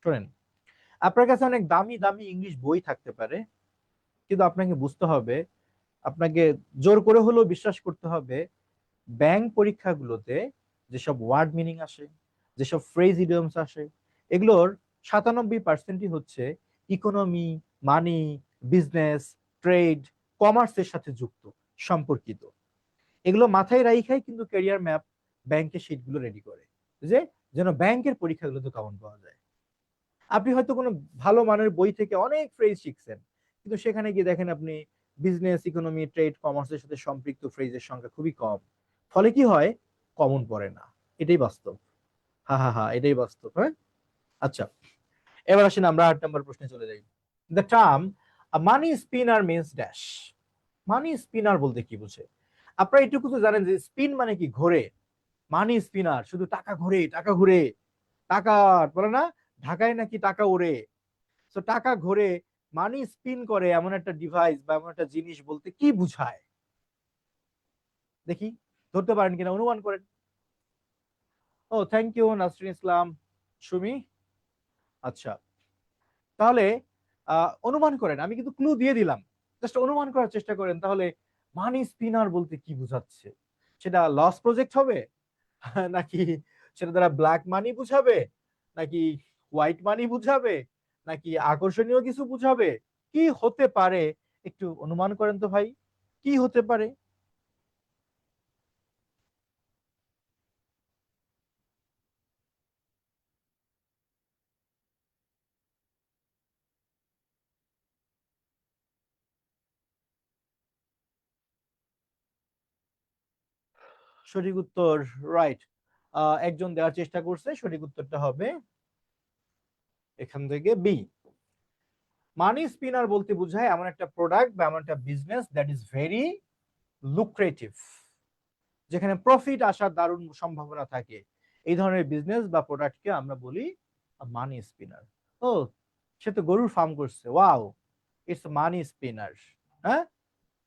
শোনেন, আপনার কাছে অনেক দামি দামি ইংলিশ বই থাকতে পারে, কিন্তু আপনাকে বুঝতে হবে, আপনাকে জোর করে হলেও বিশ্বাস করতে হবে, ব্যাংক পরীক্ষাগুলোতে যেসব ওয়ার্ড মিনিং আসে, যেসব ফ্রেজ ইডিয়মস আসে, এগুলোর 97% হচ্ছে ইকোনমি, মানি, বিজনেস, ট্রেড, কমার্সের সাথে যুক্ত, সম্পর্কিত। এগুলো মাথায় রাখাই কিন্তু ক্যারিয়ার ম্যাপ ব্যাংকের শিটগুলো রেডি করে, যে যেন ব্যাংকের পরীক্ষাগুলোতে কমন পাওয়া যায়। আপনি হয়তো কোনো ভালো মানের বই থেকে অনেক ফ্রেজ শিখছেন, কিন্তু সেখানে গিয়ে দেখেন আপনি বিজনেস, ইকোনমি, ট্রেড, কমার্সের সাথে সম্পৃক্ত ফ্রেজের সংখ্যা খুবই কম। ফলে কি হয়, কমন পড়ে না। এটাই বাস্তব। হা হা হা, এটাই বাস্তব। হ্যাঁ, আচ্ছা, এবার আসেন আমরা 8 নম্বর প্রশ্নে চলে যাই। The term money spinner means dash. Money spinner বলতে কি বুঝে? আপনারা এটুকু তো জানেন যে স্পিন মানে কি, ঘোরে। মানি স্পিনার শুধু টাকা ঘুরে, টাকা ঘুরে, টাকা বলে না, ঢাকায় নাকি টাকা ওড়ে। তো টাকা ঘোরে, মানি স্পিন করে, এমন একটা ডিভাইস বা এমন একটা জিনিস বলতে কি বুঝায়? দেখি ধরতে পারেন কিনা, অনুমান করেন। ও, থ্যাংক ইউ নাসরিন ইসলাম, সুমি। আচ্ছা, তাহলে অনুমান করেন, আমি কিন্তু ক্লু দিয়ে দিলাম, জাস্ট অনুমান করার চেষ্টা করেন তাহলে। মানি স্পিনার বলতে কি বুঝাচ্ছে? সেটা লস প্রজেক্ট হবে নাকি সেটা দ্বারা ব্ল্যাক মানি বুঝাবে, নাকি হোয়াইট মানি বুঝাবে, নাকি আকর্ষণীয় কিছু বুঝাবে? কি হতে পারে? একটু অনুমান করেন তো ভাই, কি হতে পারে? সঠিক উত্তর, রাইট। একজন দেওয়ার চেষ্টা করছে, সঠিক উত্তরটা হবে এখান থেকে বি। মানি স্পিনার বলতে বোঝায় এমন একটা প্রোডাক্ট বা এমন একটা business that is very lucrative, যেখানে প্রফিট আসার দারুণ সম্ভাবনা থাকে। এই ধরনের বিজনেস বা প্রোডাক্টকে আমরা বলি মানি স্পিনার। ও, সে তো গরুর ফার্ম করছে, ওয়াও, ইটস মানি স্পিনার। হ্যাঁ,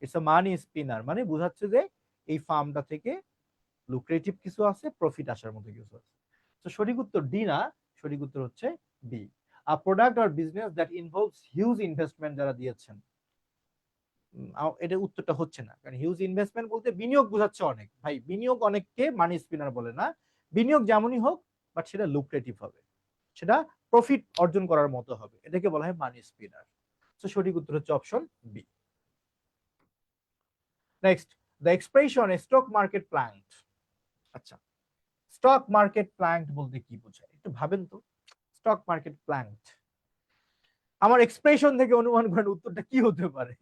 ইটস মানি স্পিনার মানে বোঝাচ্ছে যে এই ফার্মটা থেকে লুক্রেটিভ কিছু আছে, প্রফিট আসার মতো কিছু আছে। তো সঠিক উত্তর ডি না, সঠিক উত্তর হচ্ছে B. A product or business that involves huge investment যারা দিয়েছেন, এটা উত্তরটা হচ্ছে না, কারণ হিউজ ইনভেস্টমেন্ট বলতে বিনিয়োগ বোঝাচ্ছে অনেক, ভাই বিনিয়োগ অনেককে মানি স্পিনার বলে না। বিনিয়োগ যেমনই হোক, বাট সেটা লুক্রেটিভ হবে, সেটা প্রফিট অর্জন করার মতো হবে, এটাকে বলা হয় মানি স্পিনার। তো সঠিক উত্তর হচ্ছে option B. Next, the expression stock market plank. আচ্ছা, স্টক মার্কেট প্ল্যাঙ্ক বলতে কি বোঝায় একটু ভাবেন তো। স্টক মার্কেট প্ল্যাঙ্ক, আমার এক্সপ্রেশন থেকে অনুমান করেন উত্তরটা কি হতে পারে।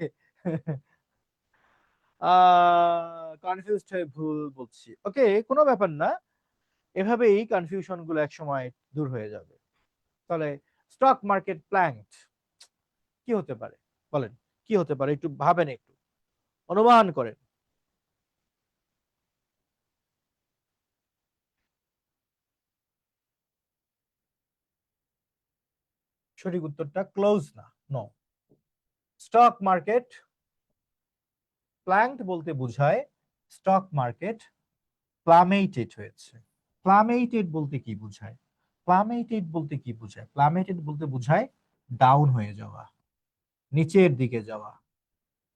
কনফিউজড হয়ে ভুল বলছি, ওকে, কোনো ব্যাপার না, এভাবেই কনফিউশন গুলো এক সময় দূর হয়ে যাবে। তাহলে স্টক মার্কেট প্ল্যাঙ্ক কি হতে পারে, বলেন, কি হতে পারে, একটু ভাবেন, একটু অনুমান করেন। সঠিক উত্তরটা ক্লোজ না, নো। স্টক মার্কেট প্ল্যাঙ্ক বলতে বোঝায় স্টক মার্কেট প্লামেটেড হয়েছে। প্লামেটেড বলতে কি বোঝায়? প্লামেটেড বলতে কি বোঝায়? প্লামেটেড বলতে বোঝায় ডাউন হয়ে যাওয়া, নিচের দিকে যাওয়া,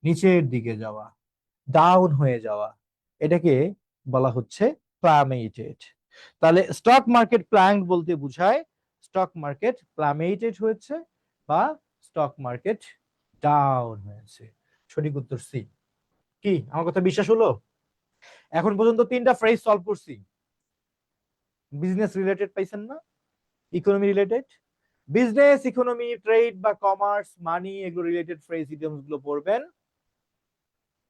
নিচের দিকে যাওয়া, ডাউন হয়ে যাওয়া, এটাকে বলা হচ্ছে প্লামেটেড। তাহলে স্টক মার্কেট প্ল্যাঙ্ক বলতে বোঝায় স্টক মার্কেট প্লামেটেড হয়েছে বা স্টক মার্কেট ডাউন হয়েছে। সঠিক উত্তর সি। কি আমার কথা বিশ্বাস হলো? এখন পর্যন্ত 3টা ফ্রেজ সলভ করছি। বিজনেস রিলেটেড পাইছেন না, economy related, business, economy, trade বা কমার্স, মানি, এগুলো রিলেটেড ফ্রেজ ইডিয়মস গুলো পড়বেন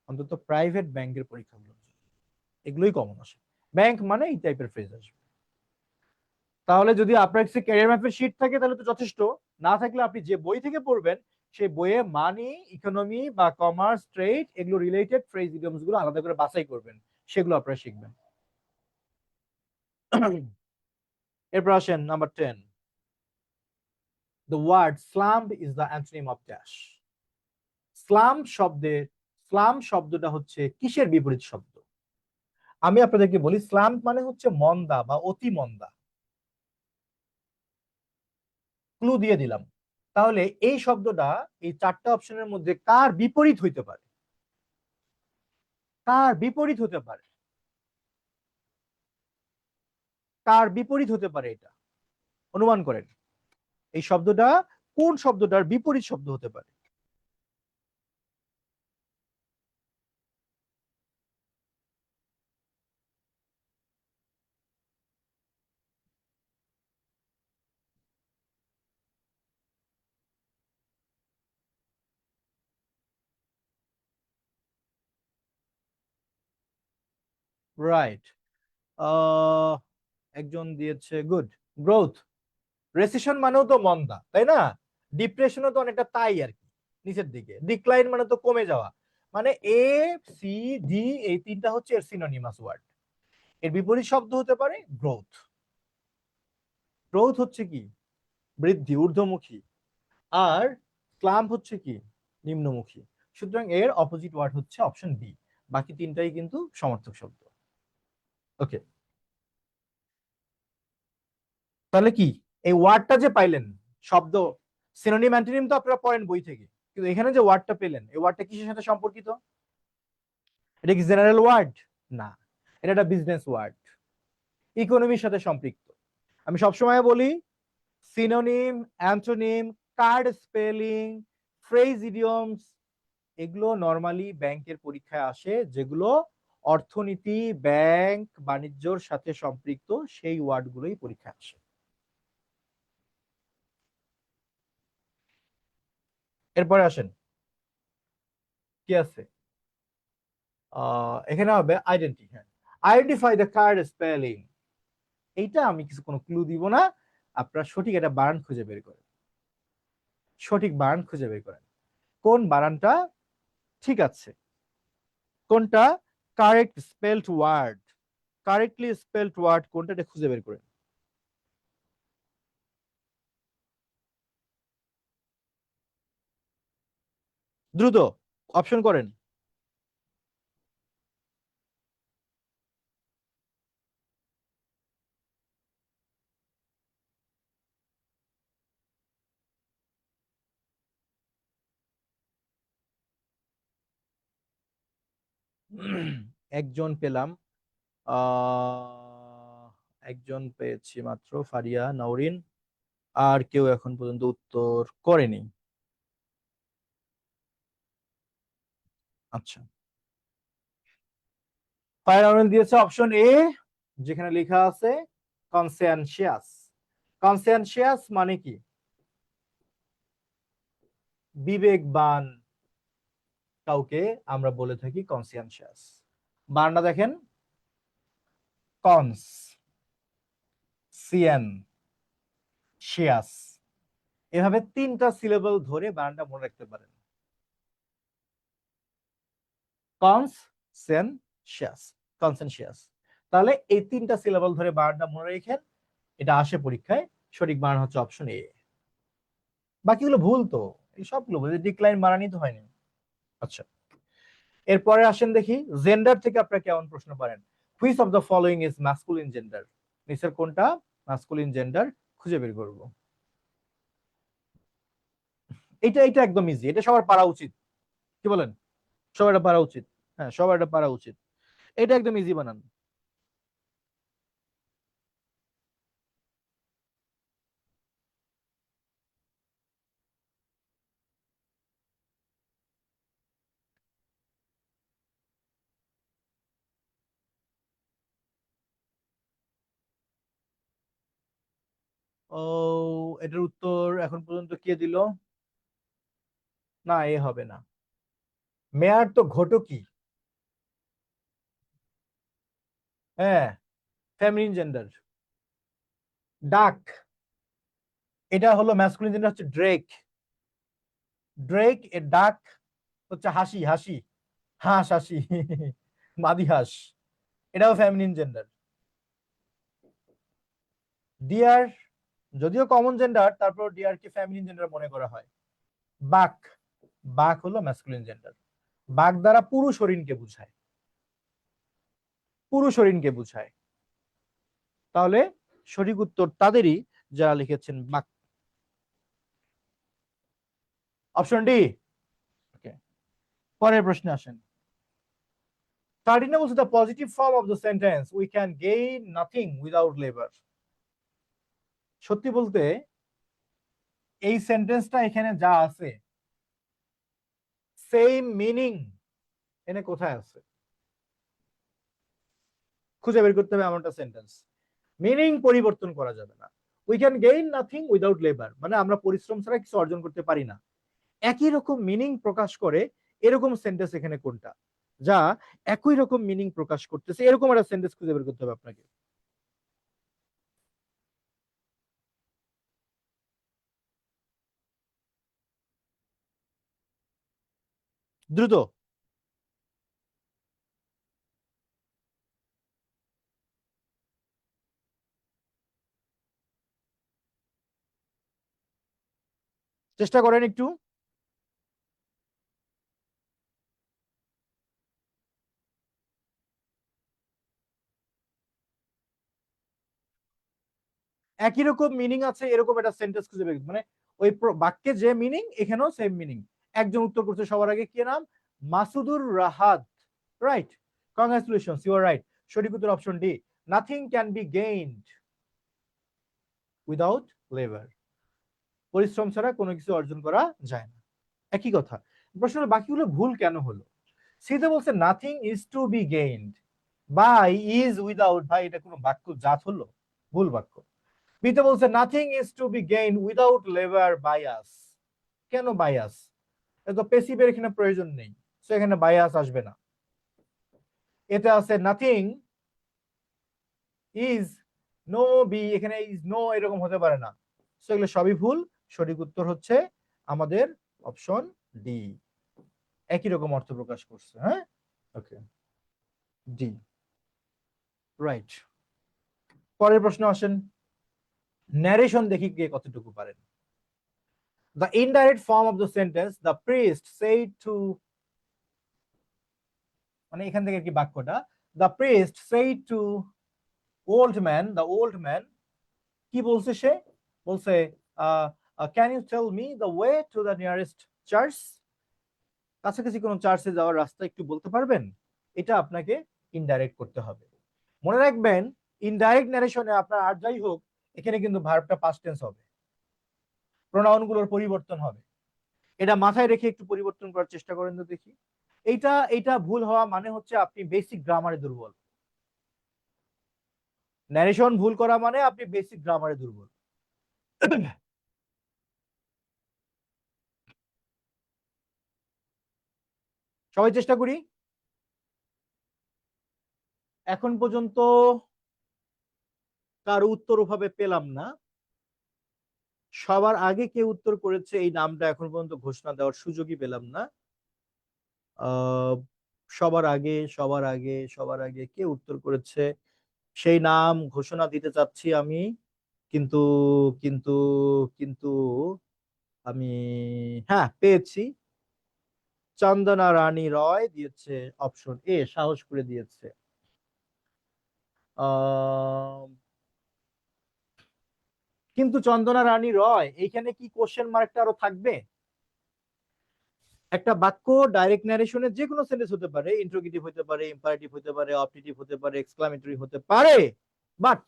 অন্তত প্রাইভেট ব্যাংকের পরীক্ষাগুলো, এগুলোই কমন আসে। ব্যাংক মানে এই টাইপের ফ্রেজ আসবে। তাহলে যদি আপনার কাছে ক্যারিয়ার ম্যাপের শিট থাকে তাহলে তো যথেষ্ট, না থাকলে আপনি যে বই থেকে পড়বেন সেই বইয়ে মানি, ইকোনমি বা কমার্স, ট্রেড এগুলো রিলেটেড ফ্রেজ ইডিয়মস গুলো আলাদা করে বাছাই করবেন, সেগুলো আপনারা শিখবেন। এরপর আসেন number 10, the word slam is the antonym of dash. Slam শব্দের, স্লাম শব্দটা হচ্ছে কিসের বিপরীত শব্দ? আমি আপনাদেরকে বলি, স্লাম মানে হচ্ছে মন্দা বা অতি মন্দা। ক্লু দিয়ে দিলাম। তাহলে এই শব্দটা এই 4টা অপশনের মধ্যে কার বিপরীত হইতে পারে? কার বিপরীত হতে পারে? কার বিপরীত হতে পারে এটা? অনুমান করেন এই শব্দটা কোন শব্দটার বিপরীত শব্দ হতে পারে? রাইট। একজন দিয়েছে গুড। গ্রোথ। রেসিশন মানেও তো মন্দা, তাই না? ডিপ্রেশনও তো অনেকটা তাই আর কি, নিচের দিকে। ডিক্লাইন মানে তো কমে যাওয়া। মানে এ, সি, ডি এই তিনটা হচ্ছে এর সিনোনিমাস ওয়ার্ড। এর বিপরীত শব্দ হতে পারে গ্রোথ। গ্রোথ হচ্ছে কি? বৃদ্ধি, ঊর্ধ্বমুখী। আর ক্লাম্প হচ্ছে কি? নিম্নমুখী। সুতরাং এর অপোজিট ওয়ার্ড হচ্ছে অপশন বি। বাকি তিনটাই কিন্তু সমার্থক শব্দ। ওকে, তাহলে কি এই ওয়ার্ডটা যে পাইলেন, শব্দ সিনোনিম অ্যান্টোনিম তো আপনারা পড়েন বই থেকে, কিন্তু এখানে যে ওয়ার্ডটা পেলেন এই ওয়ার্ডটা কিসের সাথে সম্পর্কিত? এটা কি জেনারেল ওয়ার্ড? না, এটা একটা বিজনেস ওয়ার্ড, ইকোনমির সাথে সম্পৃক্ত। আমি সবসময় বলি synonym, antonym, card spelling, phrase, idioms, এগুলো নরমালি ব্যাংকের পরীক্ষায় আসে, যেগুলো অর্থনীতি, ব্যাংক, বাণিজ্যর সাথে সম্পৃক্ত সেই ওয়ার্ডগুলোই পরীক্ষায় আসে। এরপরে আসেন, কি আছে? এখানে হবে আইডেন্টি। হ্যাঁ, আইডেন্টিফাই দ্য কার্ড স্পেলিং। এইটা আমি কিছু কোনো ক্লু দিব না, আপনারা সঠিক একটা বানান খুঁজে বের করেন। সঠিক বানান খুঁজে বের করেন, কোন বানানটা ঠিক আছে, কোনটা correct spelled word, correctly spelled word কোনটা, এটা খুঁজে বের করেন। দ্রুত অপশন করেন। একজন পেলাম, আহ একজন পেয়েছি মাত্র, ফারিয়া, নাওরিন। আর কেউ এখন পর্যন্ত উত্তর করেনি। আচ্ছা, ফায়ার নাওরিন দিয়েছে অপশন এ, যেখানে লেখা আছে কনসেনসিয়াস। কনসেনসিয়াস মানে কি? বিবেকবান কাউকে আমরা বলে থাকি কনসিয়ানশিয়াস। বানানটা দেখেন, কনস সিয়ান শিয়াস, এভাবে তিনটা সিলেবল ধরে বানানটা মনে রাখতে পারেন। কনসেনসিয়াস, কনসেনসিয়াস। তাহলে এই তিনটা সিলেবল ধরে বানানটা মনে রেখেন, এটা আসে পরীক্ষায়। সঠিক বানান হচ্ছে অপশন এ। বাকিগুলো ভুল তো, এই সবগুলো ডিক্লাইন বানানই তো হয়নি। আচ্ছা, এরপরে আসেন দেখি জেন্ডার থেকে আপনারা কেমন প্রশ্ন পারেন। Which of the following is masculine gender? নিচের কোনটা ম্যাসকুলিন জেন্ডার খুঁজে বের করব। এটা এটা একদম ইজি, এটা সবার পারা উচিত। কি বলেন? সবার এটা পারা উচিত। হ্যাঁ, সবার এটা পারা উচিত। এটা একদম ইজি বানান। ও, এটার উত্তর এখন পর্যন্ত কে দিল? না, এ হবে না। মেয়ার তো ঘটকি। হ্যাঁ, ফেমিনিন জেন্ডার। ডাক, এটা হলো ম্যাসকুলিন জেন্ডার হচ্ছে ড্রেক। ড্রেক এর ডাক হচ্ছে হাসি, হাসি, হাঁস, হাসি। মাদি হাঁস, এটাও ফেমিনিন জেন্ডার। ডিয়ার যদিও কমন জেন্ডার, তারপর ডিয়ার কে ফেমিনিন জেন্ডার মনে করা হয়। বাক, বাক হলো ম্যাসকুলিন জেন্ডার। বাক দ্বারা পুরুষ হরিণকে বুঝায়, পুরুষ হরিণকে বুঝায়। তাহলে সঠিক উত্তর তাদেরই যারা লিখেছেন বাক। Option D. ওকে, পরের প্রশ্নে আসেন। কার্ডিনা বলছে the positive form of the sentence we can gain nothing without labour. সত্যি বলতে এই সেন্টেন্সটা এখানে যা আছে সেম মিনিং এনে কোথায় আছে খুঁজে বের করতে হবে। এমন একটা সেন্টেন্স মিনিং পরিবর্তন করা যাবে না। We can gain nothing without labour মানে আমরা পরিশ্রম ছাড়া কিছু অর্জন করতে পারি না। একই রকম মিনিং প্রকাশ করে এরকম সেন্টেন্স এখানে কোনটা? যা একই রকম মিনিং প্রকাশ করতেছে, এরকম একটা সেন্টেন্স খুঁজে বের করতে হবে আপনাকে। দ্রুত। চেষ্টা করেন একটু। একই রকম মিনিং আছে এরকম একটা সেন্টেন্স খুঁজে বের মানে ওই বাক্যে যে মিনিং এখানেও সেম মিনিং। একজন উত্তর করছে সবার আগে, কি নাম? Masudur Rahat. Right, congratulations, you are right. সঠিক উত্তর option D, nothing can be gained without labour. পরিশ্রম ছাড়া কোনো কিছু অর্জন করা যায় না। একই কথা। প্রশ্ন হলো বাকিগুলো ভুল কেন হলো? সিতে বলছে nothing is to be gained, by is without, ভাই এটা কোনো বাক্য জাত হলো? ভুল বাক্য। বিতে বলছে nothing is to be gain without labour bias. কেন বায়াস? এটা পেসিভের এখানে প্রয়োজন নেই, সো এখানে বায়াস আসবে না। এতে আছে নাথিং ইজ নো বি, এখানে ইজ নো এরকম হতে পারে না, সো এগুলো সবই ভুল। সঠিক উত্তর হচ্ছে আমাদের অপশন ডি, একই রকম অর্থ প্রকাশ করছে। হ্যাঁ, ওকে, ডি, রাইট। পরের প্রশ্ন আসেন। ন্যারেশন দেখি কে কতটুকু পারেন। The indirect form of the sentence, the priest said to, মানে এখান থেকে কি বাক্যটা, the priest said to old man, the old man কি বলছে সে? বলছে can you tell me the way to the nearest church? কাছাকাছি কোন চার্চে যাওয়ার রাস্তা একটু বলতে পারবেন? এটা আপনাকে ইনডাইরেক্ট করতে হবে। মনে রাখবেন, ইনডাইরেক্ট ন্যারেশনে আপনার আর যাই হোক, এখানে কিন্তু ভার্বটা পাস্ট টেন্স হবে, প্রোনাউন গুলোর পরিবর্তন হবে। এটা মাথায় রেখে একটু পরিবর্তন করার চেষ্টা করেন তো দেখি। এইটা ভুল হওয়া মানে হচ্ছে আপনি বেসিক গ্রামারে দুর্বল। ন্যারেশন ভুল করা মানে আপনি বেসিক গ্রামারে দুর্বল। সবাই চেষ্টা করি। এখন পর্যন্ত কারো উত্তর ওভাবে পেলাম না। সবার আগে কে উত্তর করেছে এই নামটা এখন পর্যন্ত ঘোষণা দেওয়ার সুযোগই পেলাম না। আহ সবার আগে কে উত্তর করেছে সেই নাম ঘোষণা দিতে চাচ্ছি আমি, কিন্তু কিন্তু কিন্তু আমি, হ্যাঁ পেয়েছি। চন্দনা রানী রয় দিয়েছে অপশন এ, সাহস করে দিয়েছে। আহ কিন্তু চন্দনা রানী রয়, এইখানে কি কোশ্চেন মার্কটা আরো থাকবে? একটা বাক্য ডাইরেক্ট ন্যারেশনে যে কোনো সেন্টেন্স হতে পারে, ইন্ট্রোগেটিভ হতে পারে, ইম্পারেটিভ হতে পারে, অবজেক্টিভ হতে পারে, এক্সক্লামেটরি হতে পারে, বাট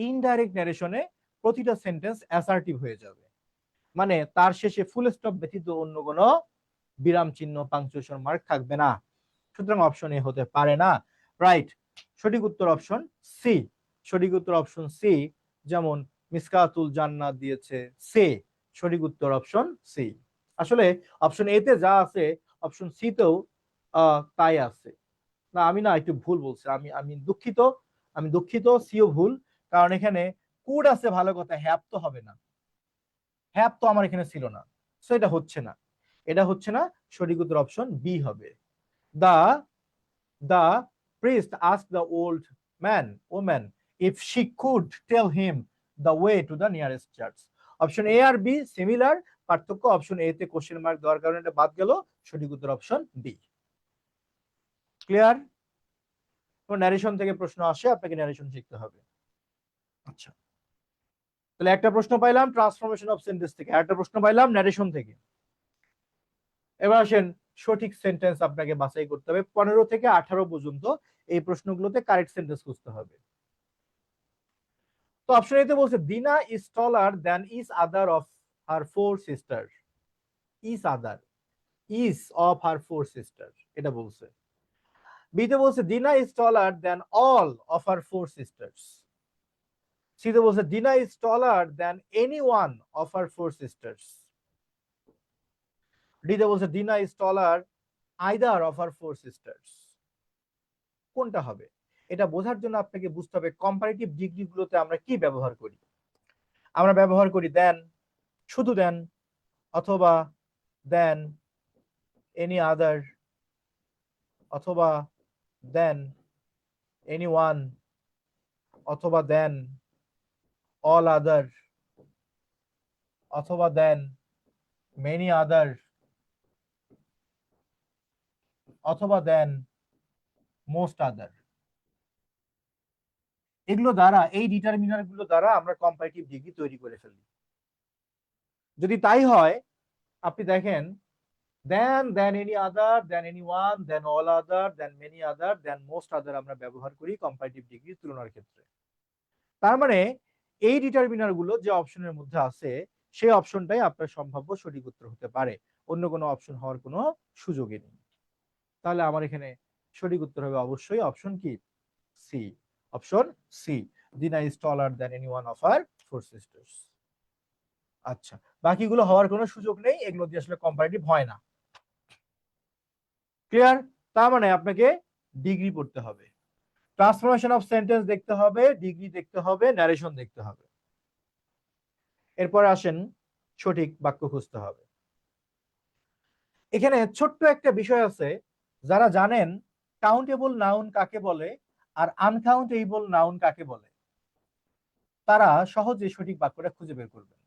ইনডাইরেক্ট ন্যারেশনে প্রতিটা সেন্টেন্স অ্যাসার্টিভ হয়ে যাবে, মানে তার শেষে ফুল স্টপ ব্যতীত অন্য কোনো বিরাম চিহ্ন পাংচুয়েশন মার্ক থাকবে না। সুতরাং অপশন এ হতে পারে না। রাইট, সঠিক উত্তর অপশন সি। সঠিক উত্তর অপশন সি। যেমন মিসকাতুল জান্নাত দিয়েছে সে, সঠিক উত্তর অপশন সি। আসলে অপশন এ তে যা আছে অপশন সি তেও তাই আছে। না আমি না একটু ভুল বলছি, আমি আমি দুঃখিত, আমি দুঃখিত, সিও ভুল। কারণ এখানে কুড আছে ভালো কথা, হ্যাপ তো হবে না, হ্যাপ তো আমার এখানে ছিল না, সো এটা হচ্ছে না, এটা হচ্ছে না। সঠিক উত্তর অপশন বি হবে। দা The priest asked the old woman if she could tell him the way to the nearest church. Option A are B similar, পার্থক্য অপশন এ তে কোশ্চেন মার্ক দেওয়ার কারণে এটা বাদ গেল। সঠিক উত্তর অপশন বি। ক্লিয়ার? ন্যারেশন থেকে প্রশ্ন আসে, আপনাকে ন্যারেশন শিখতে হবে। আচ্ছা, তাহলে একটা প্রশ্ন পাইলাম ট্রান্সফরমেশন অফ সেন্টেন্স থেকে, আর একটা প্রশ্ন পাইলাম ন্যারেশন থেকে। এবার আসেন, সঠিক সেন্টেন্স আপনাকে বাছাই করতে হবে 15 থেকে 18 পর্যন্ত। এই প্রশ্নগুলোতে কারেক্ট সেন্টেন্স খুঁজতে হবে। তো অপশন এতে বলছে Dina is taller than is other of her four sister. Is other, is of her four sister, এটা বলছে। বিতে বলছে Dina is taller than all of her four sisters. সিতে বলছে Dina is taller than any one of her four sisters. ডিতে বলছে Dina is taller either of her four sisters, কোনটা হবে? এটা বোঝার জন্য আপনাকে বুঝতে হবে কম্পারেটিভ ডিগ্রি গুলোতে আমরা কি ব্যবহার করি। আমরা ব্যবহার করি দেন, শুধু দেন, অথবা দেন এনি আদার, অথবা দেন এনি ওয়ান, অথবা দেন অল আদার, অথবা দেন মেনি আদার, অথবা দেন মোস্ট আদার। এগুলো দ্বারা, এই ডিটারমিনার গুলো দ্বারা আমরা কম্পারেটিভ ডিগ্রি তৈরি করে ফেলি। যদি তাই হয়, আপনি দেখেন than any other, than any one, than all other, than many other, than most other আমরা ব্যবহার করি কম্পারেটিভ ডিগ্রি তুলনার ক্ষেত্রে। তার মানে এই ডিটারমিনার গুলো যে অপশনের মধ্যে আছে সেই অপশনটাই আপনার সম্ভাব্য সঠিক উত্তর হতে পারে, অন্য কোনো অপশন হওয়ার কোনো সুযোগই নেই। তাহলে আমার এখানে সঠিক উত্তর হবে অবশ্যই অপশন কি? C. Option C, Dina is taller than anyone of her four sisters. আচ্ছা, বাকিগুলো হওয়ার কোনো সুযোগ নেই, এগুলো দিয়ে আসলে কম্পারেটিভ হয় না। ক্লিয়ার? তার মানে আপনাকে ডিগ্রি পড়তে হবে, ট্রান্সফরমেশন অফ সেন্টেন্স দেখতে হবে, ডিগ্রি দেখতে হবে, ন্যারেশন দেখতে হবে। এরপর আসেন সঠিক বাক্য খুঁজতে হবে। এখানে ছোট্ট একটা বিষয় আছে, যারা জানেন কাউন্টেবল নাউন কাকে বলে আর আনকাউন্টেবল নাউন কাকে বলে, তারা সহজে সঠিক বাক্যটা খুঁজে বের করবেন।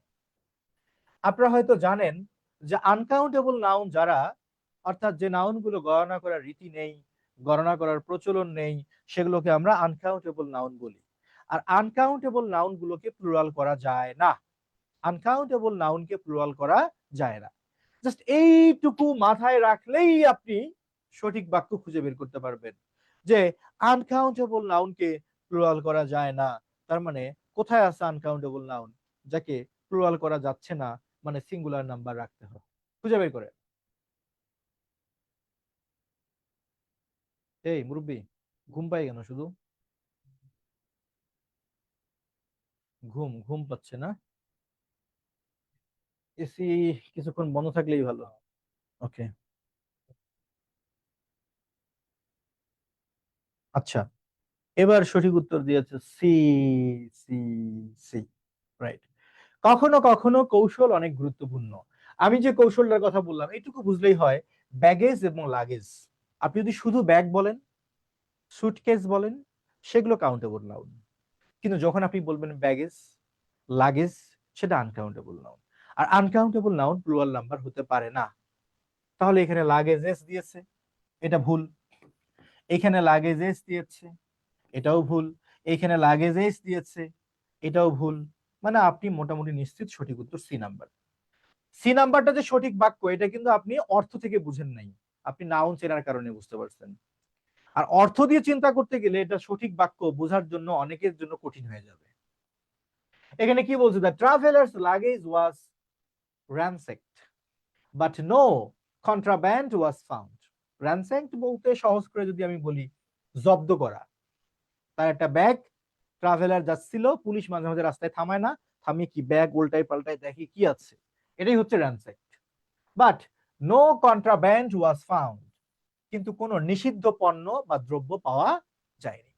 আপনারা হয়তো জানেন যে আনকাউন্টেবল নাউন যারা, অর্থাৎ যে নাউনগুলো গণনা করার রীতি নেই, গণনা করার প্রচলন নেই, সেগুলোকে আমরা আনকাউন্টেবল নাউন বলি। আর আনকাউন্টেবল নাউন গুলোকে প্লুরাল করা যায় না, আনকাউন্টেবল নাউনকে প্লুরাল করা যায় না। জাস্ট এইটুকু মাথায় রাখলেই আপনি সঠিক বাক্য খুঁজে বের করতে পারবেন যে আনকাউন্টেবল নাউনকে প্লুরাল করা যায় না, তার মানে কোথায় আছে আনকাউন্টেবল নাউন যাকে প্লুরাল করা যাচ্ছে না, মানে সিঙ্গুলার নাম্বার রাখতে হবে, খুঁজে বের করে। এই মুরব্বি, ঘুম পাই কেন শুধু? ঘুম ঘুম পাচ্ছে না? এসি কিছুক্ষণ বন্ধ থাকলেই ভালো। ওকে, আচ্ছা, এবার সঠিক উত্তর দিয়েছে সি। C, C, right. কখনো কখনো কৌশল অনেক গুরুত্বপূর্ণ। আমি যে কৌশলটার কথা বললাম এইটুকু বুঝলেই হয়, ব্যাগেজ এবং লাগেজ। আপনি যদি শুধু ব্যাগ বলেন, সুটকেস বলেন, সেগুলো কাউন্টেবল নাউন। কিন্তু যখন আপনি বলবেন ব্যাগেজ, লাগেজ, সেটা আনকাউন্টেবল নাউন। আর আনকাউন্টেবল নাউন প্লুরাল নাম্বার হতে পারে না। তাহলে এখানে লাগেজেস দিয়েছে, এটা ভুল। এখানে লাগেজেস দিয়েছে, এটাও ভুল। এখানে লাগেজেস দিয়েছে, এটাও ভুল। মানে আপনি মোটামুটি নিশ্চিত সঠিক উত্তর সি নাম্বার। সি নাম্বারটা যে সঠিক বাক্য, এটা কিন্তু আপনি অর্থ থেকে বুঝেন নাই, আপনি নাউন চেনার কারণে বুঝতে পারছেন। আর অর্থ দিয়ে চিন্তা করতে গেলে এটা সঠিক বাক্য বোঝার জন্য অনেকের জন্য কঠিন হয়ে যাবে। এখানে কি বলছে? The travellers luggage was ransacked but no contraband was found. ransacked বলতে সহজ করে যদি আমি বলি, জব্দ করা। তার একটা ব্যাগ, ট্রাভেলার যাচ্ছিল, পুলিশ মাঝে মাঝে রাস্তায় থামায় না, থামিয়ে কি ব্যাগ উল্টাই পাল্টাই দেখি কি আছে, এটাই হচ্ছে ransacked। But no contraband was found, কিন্তু কোনো নিষিদ্ধ পণ্য বা দ্রব্য পাওয়া যায়নি।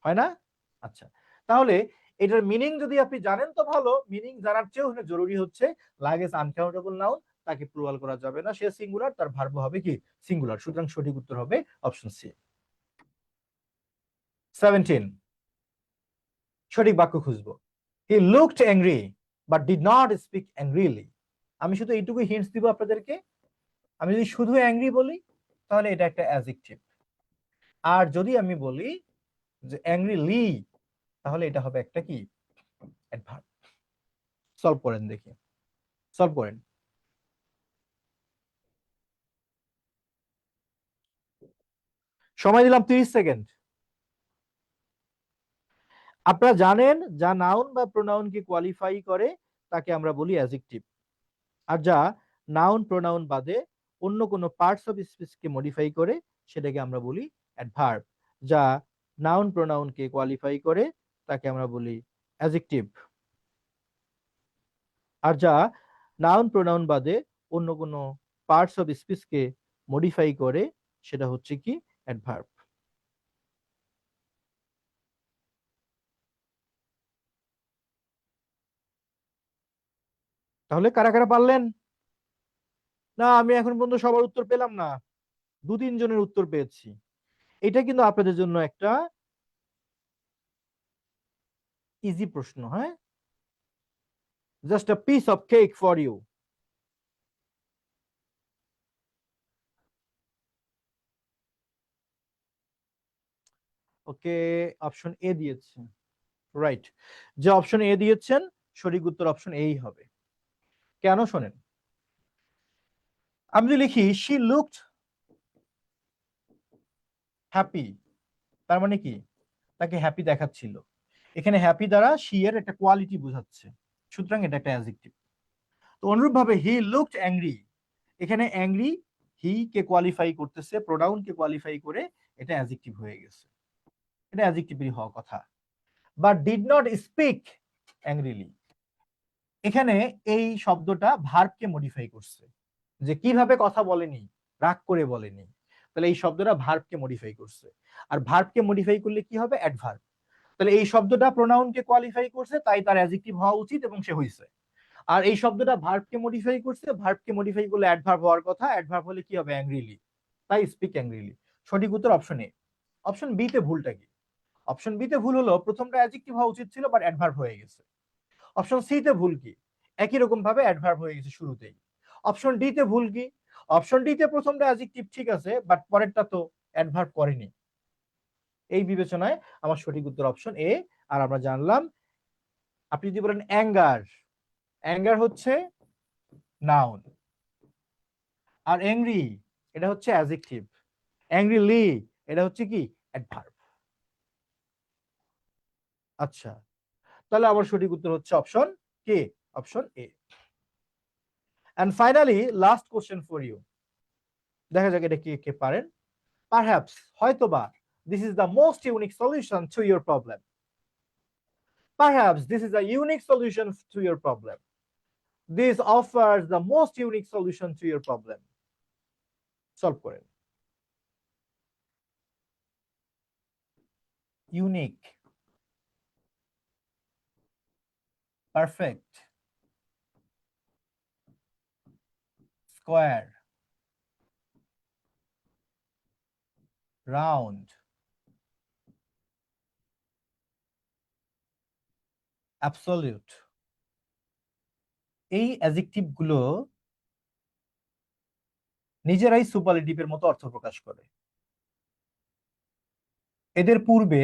হয় না? আচ্ছা, তাহলে এটার মিনিং যদি আপনি জানেন তো ভালো, মিনিং জানার চেয়েও জরুরি হচ্ছে লাগেজ আনকাউন্টেবল নাউন, তাকে প্লুরাল করা যাবে না, সে সিঙ্গুলার, তার ভার্ব হবে কি? সিঙ্গুলার। সুতরাং সঠিক উত্তর হবে অপশন সি। 17, সঠিক বাক্য খুঁজবো। He looked angry but did not speak angrily. আমি শুধু এইটুকু হিন্টস দিব আপনাদেরকে, আমি যদি শুধু অ্যাংরি বলি তাহলে এটা একটা অ্যাডজেক্টিভ, আর যদি আমি বলি যে অ্যাংরিলি, তাহলে এটা হবে একটা কি? অ্যাডভার্ব। সলভ করেন দেখি, সলভ করেন। সময় দিলাম 30 সেকেন্ড। আপনারা জানেন যা নাউন বা প্রোনাউনকে কোয়ালিফাই করে তাকে আমরা বলি অ্যাডজেক্টিভ, আর যা নাউন প্রোনাউন বাদে অন্য কোনো পার্টস অফ স্পিচকে মডিফাই করে সেটাকে আমরা বলি অ্যাডভার্ব। যা নাউন প্রোনাউনকে কোয়ালিফাই করে তাকে আমরা বলি অ্যাডজেক্টিভ, আর যা নাউন প্রোনাউন বাদে অন্য কোনো পার্টস অফ স্পিচকে মডিফাই করে সেটা হচ্ছে কি অ্যাডভার্ব। তাহলে কারা কারা পারলেন? না, আমি এখন পর্যন্ত সবার উত্তর পেলাম না, দু তিন জনের উত্তর পেয়েছি। এটা কিন্তু আপনাদের জন্য একটা ইজি প্রশ্ন, হ্যাঁ, just a piece of cake for you. Okay, option A দিয়েছে, রাইট। যে অপশন এ দিয়েছেন সঠিক উত্তর অপশন এই হবে। কেন শোনেন, আমি যদি লিখি শি লুকড হ্যাপি, তার মানে কি তাকে হ্যাপি দেখাচ্ছিল। এখানে হ্যাপি দ্বারা শি এর একটা কোয়ালিটি বোঝাচ্ছে, সুতরাং এটা একটা অ্যাডজেক্টিভ। তো অনুরূপ ভাবে হি লুকড অ্যাংরি, এখানে অ্যাংরি হি কে কোয়ালিফাই করতেছে, প্রোনাউন কে কোয়ালিফাই করে এটা অ্যাডজেক্টিভ হয়ে গেছে, এটা অ্যাডজেক্টিভই হওয়ার কথা। But did not speak angrily, এখানে এই শব্দটা ভার্বকে মডিফাই করছে, যে কিভাবে কথা বলেনি, রাগ করে বলেনি, তাহলে এই শব্দটা ভার্বকে মডিফাই করছে। আর ভার্বকে মডিফাই করলে কি হবে, অ্যাডভার্ব। তাহলে এই শব্দটা প্রোনাউনকে কোয়ালিফাই করছে, তাই তার অ্যাডজেক্টিভ হওয়া উচিত এবং সে হইছে। আর এই শব্দটা ভার্বকে মডিফাই করছে, ভার্বকে মডিফাই করলে অ্যাডভার্ব হওয়ার কথা, অ্যাডভার্ব হলে কি হবে, অ্যাংরিলি, তাই স্পিক অ্যাংরিলি। সঠিক উত্তর অপশন এ। অপশন বি তে ভুলটা কি? অপশন বি তে ভুল হলো প্রথমটা অ্যাডজেক্টিভ হওয়া উচিত ছিল বাট অ্যাডভার্ব হয়ে গেছে। অপশন সি তে ভুল কি, একই রকম ভাবে অ্যাডভার্ব হয়ে গেছে শুরুতেই। অপশন ডি তে ভুল কি, অপশন ডি তে প্রথমটা অ্যাডজেক্টিভ ঠিক আছে বাট পরেরটা তো অ্যাডভার্ব করেনি। এই বিবেচনায় আমার সঠিক উত্তর অপশন এ। আর আমরা জানলাম, আপনি যদি বলেন অ্যাঙ্গার, অ্যাঙ্গার হচ্ছে নাউন, আর অ্যাংরি এটা হচ্ছে অ্যাডজেক্টিভ, অ্যাংরিলি এটা হচ্ছে কি অ্যাডভার্ব। আচ্ছা, তাহলে আমার সঠিক উত্তর হচ্ছে অপশন কে, option A. And finally last question for you, দেখা যাক এটা কে কে পারেন। পারহ্যাপস, হয়তোবা, this is the most unique solution to your problem. Perhaps this is a unique solution to your problem. This offers the most unique solution to your problem. Solve করেন। Unique, perfect, square, round, absolute, এই অ্যাডজেক্টিভ গুলো নিজেরাই সুপারলেটিভের মতো অর্থ প্রকাশ করে। এদের পূর্বে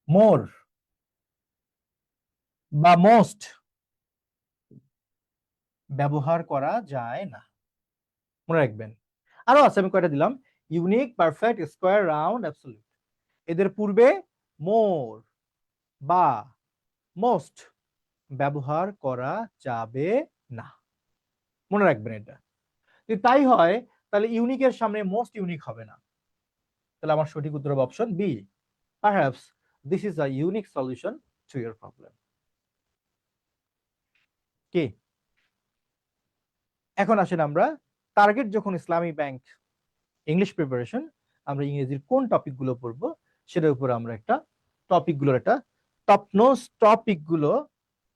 মোর বা মোস্ট ব্যবহার করা যায় না, মনে রাখবেন। আরো আছে, আমি কয়টা দিলাম, unique, perfect, square, round, absolute. এদের পূর্বে মোর বা মোস্ট ব্যবহার করা যাবে না, মনে রাখবেন এটা। যদি তাই হয় তাহলে ইউনিকের সামনে মোস্ট ইউনিক হবে না, তাহলে আমার সঠিক উত্তর হবে option B, perhaps this is a unique solution to your problem. কি, এখন আসেন আমরা টার্গেট যখন ইসলামী ব্যাংক ইংলিশ প্রিপারেশন, আমরা ইংরেজির কোন টপিক গুলো পড়বো সেটার উপর আমরা একটা টপিক গুলোর একটা টপ নোজ টপিক গুলো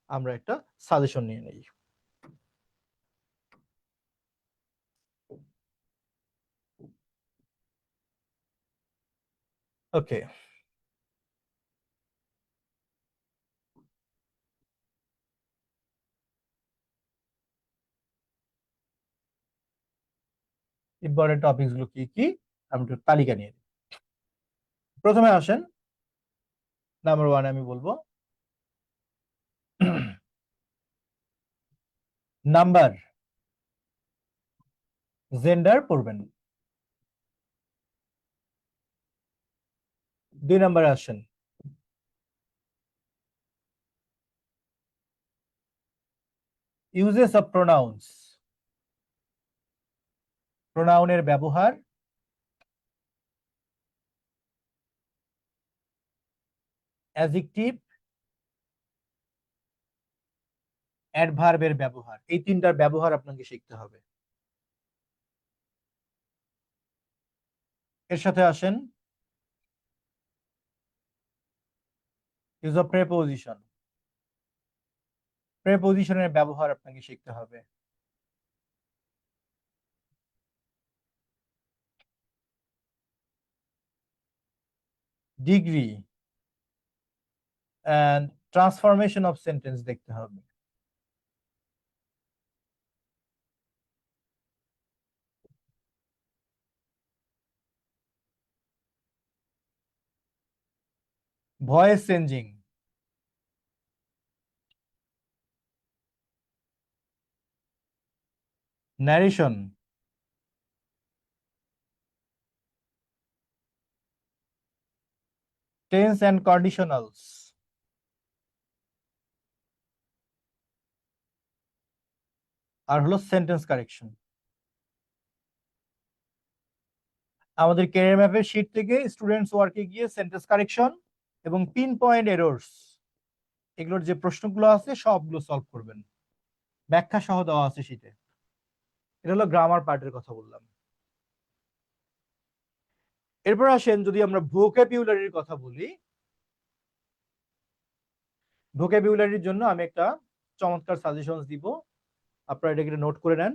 আমরা একটা সাজেশন নিয়ে নেই। ওকে, ইম্পর্টেন্ট টপিকস গুলো কি কি আমি একটু তালিকা নিয়ে নিই। প্রথমে আসেন, নাম্বার ওয়ান আমি বলবো নাম্বার, জেন্ডার পড়বেন। 2 নম্বরে আসেন ইউজেস অফ প্রোনাউন্স, প্রোনাউনের ব্যবহার, অ্যাডজেক্টিভ, অ্যাডভার্বের ব্যবহার, এই তিনটার ব্যবহার আপনাকে শিখতে হবে। এর সাথে আসেন ইউজ অফ প্রেপোজিশন। প্রেপোজিশনের ব্যবহার আপনাকে শিখতে হবে। Degree and transformation of sentence দেখতে হবে। Voice changing, narration, tense and conditionals, আর হলো সেন্টেন্স কারেকশন। আমাদের ক্যারিয়ার ম্যাপের শীট থেকে স্টুডেন্টস ওয়ার্কে গিয়ে সেন্টেন্স কারেকশন এবং পিন পয়েন্ট এরর্স, এগুলোর যে প্রশ্নগুলো আছে সবগুলো সলভ করবেন, ব্যাখ্যা সহ দেওয়া আছে শীটে। এটা হলো গ্রামার পার্টের কথা বললাম। এরপর আসেন যদি আমরা ভোকাবুলারির কথা বলি, ভোকাবুলারির জন্য আমি একটা চমৎকার সাজেশন দিব, আপনারা এটাকে নোট করে নেন।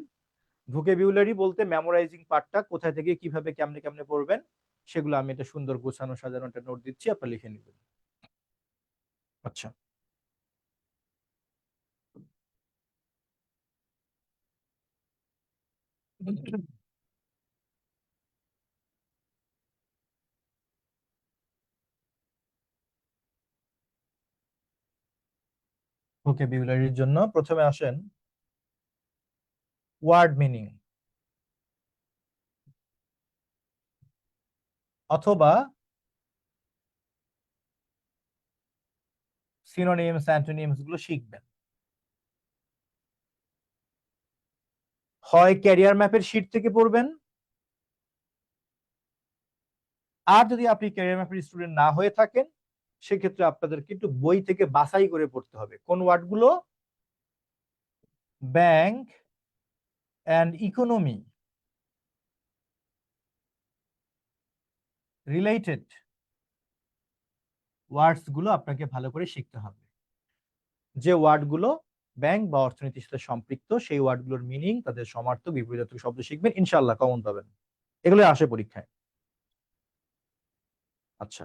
ভোকাবুলারি বলতে মেমোরাইজিং পার্টটা কোথায় থেকে কিভাবে কেমনে কেমনে পড়বেন সেগুলো আমি একটা সুন্দর গোছানো সাজানো একটা নোট দিচ্ছি, আপনারা লিখে নেবেন। আচ্ছা, ভোকাবুলারির জন্য প্রথমে আসেন ওয়ার্ড মিনিং অথবা সিনোনিমস অ্যান্টোনিমস গুলো শিখবেন। হয় ক্যারিয়ার ম্যাপের শীট থেকে পড়বেন, আর যদি আপনি ক্যারিয়ার ম্যাপের স্টুডেন্ট না হয়ে থাকেন সেক্ষেত্রে আপনাদেরকে একটু বই থেকে বাছাই করে পড়তে হবে কোন ওয়ার্ডগুলো ব্যাংক অ্যান্ড ইকোনমি রিলেটেড ওয়ার্ডস গুলো আপনাকে ভালো করে শিখতে হবে। যে ওয়ার্ডগুলো ব্যাংক বা অর্থনীতির সাথে সম্পৃক্ত সেই ওয়ার্ডগুলোর মিনিং, তাদের সমার্থক বিপরীতার্থক শব্দ শিখবেন, ইনশাআল্লাহ কমন পাবেন। এগুলো আসে পরীক্ষায়। আচ্ছা,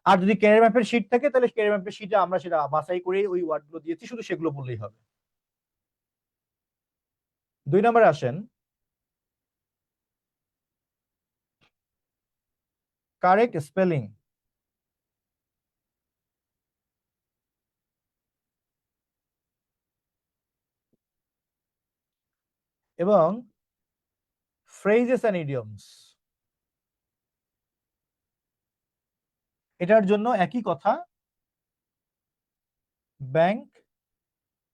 আর যদি ক্যারিয়ার ম্যাপের শীট থাকে তাহলে ক্যারিয়ার ম্যাপের শীটে আমরা সেটা বাছাই করে ওই ওয়ার্ডগুলো দিয়েছি, শুধু সেগুলো বললেই হবে। 2 নম্বরে আসেন কারেক্ট স্পেলিং এবং ফ্রেজেস অ্যান্ড ইডিয়মস। এটার জন্য একই কথা, ব্যাংক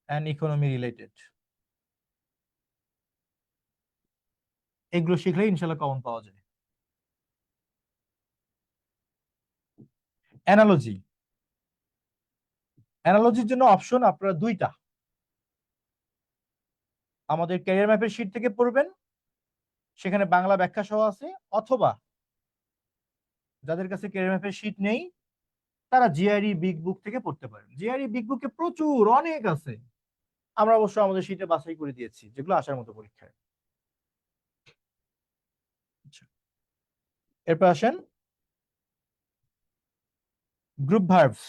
অ্যান্ড ইকোনমি রিলেটেড, এগুলো শিখলে ইনশাল্লাহ কমন পাওয়া যায়। অ্যানালজি, অ্যানালজির জন্য অপশন আপনারা 2টা, আমাদের ক্যারিয়ার ম্যাপের শীট থেকে পড়বেন, সেখানে বাংলা ব্যাখ্যা সহ আছে, অথবা যাদের কাছে ক্যারিয়ার ম্যাপের শীট নেই তারা জিআরই বিগ বুক থেকে পড়তে পারেন। জিআরই বিগ বুকে প্রচুর অনেক আছে, আমরা অবশ্য আমাদের শীটে বাছাই করে দিয়েছি যেগুলো আসার মতো পরীক্ষায়। আচ্ছা, এরপর আসেন group verbs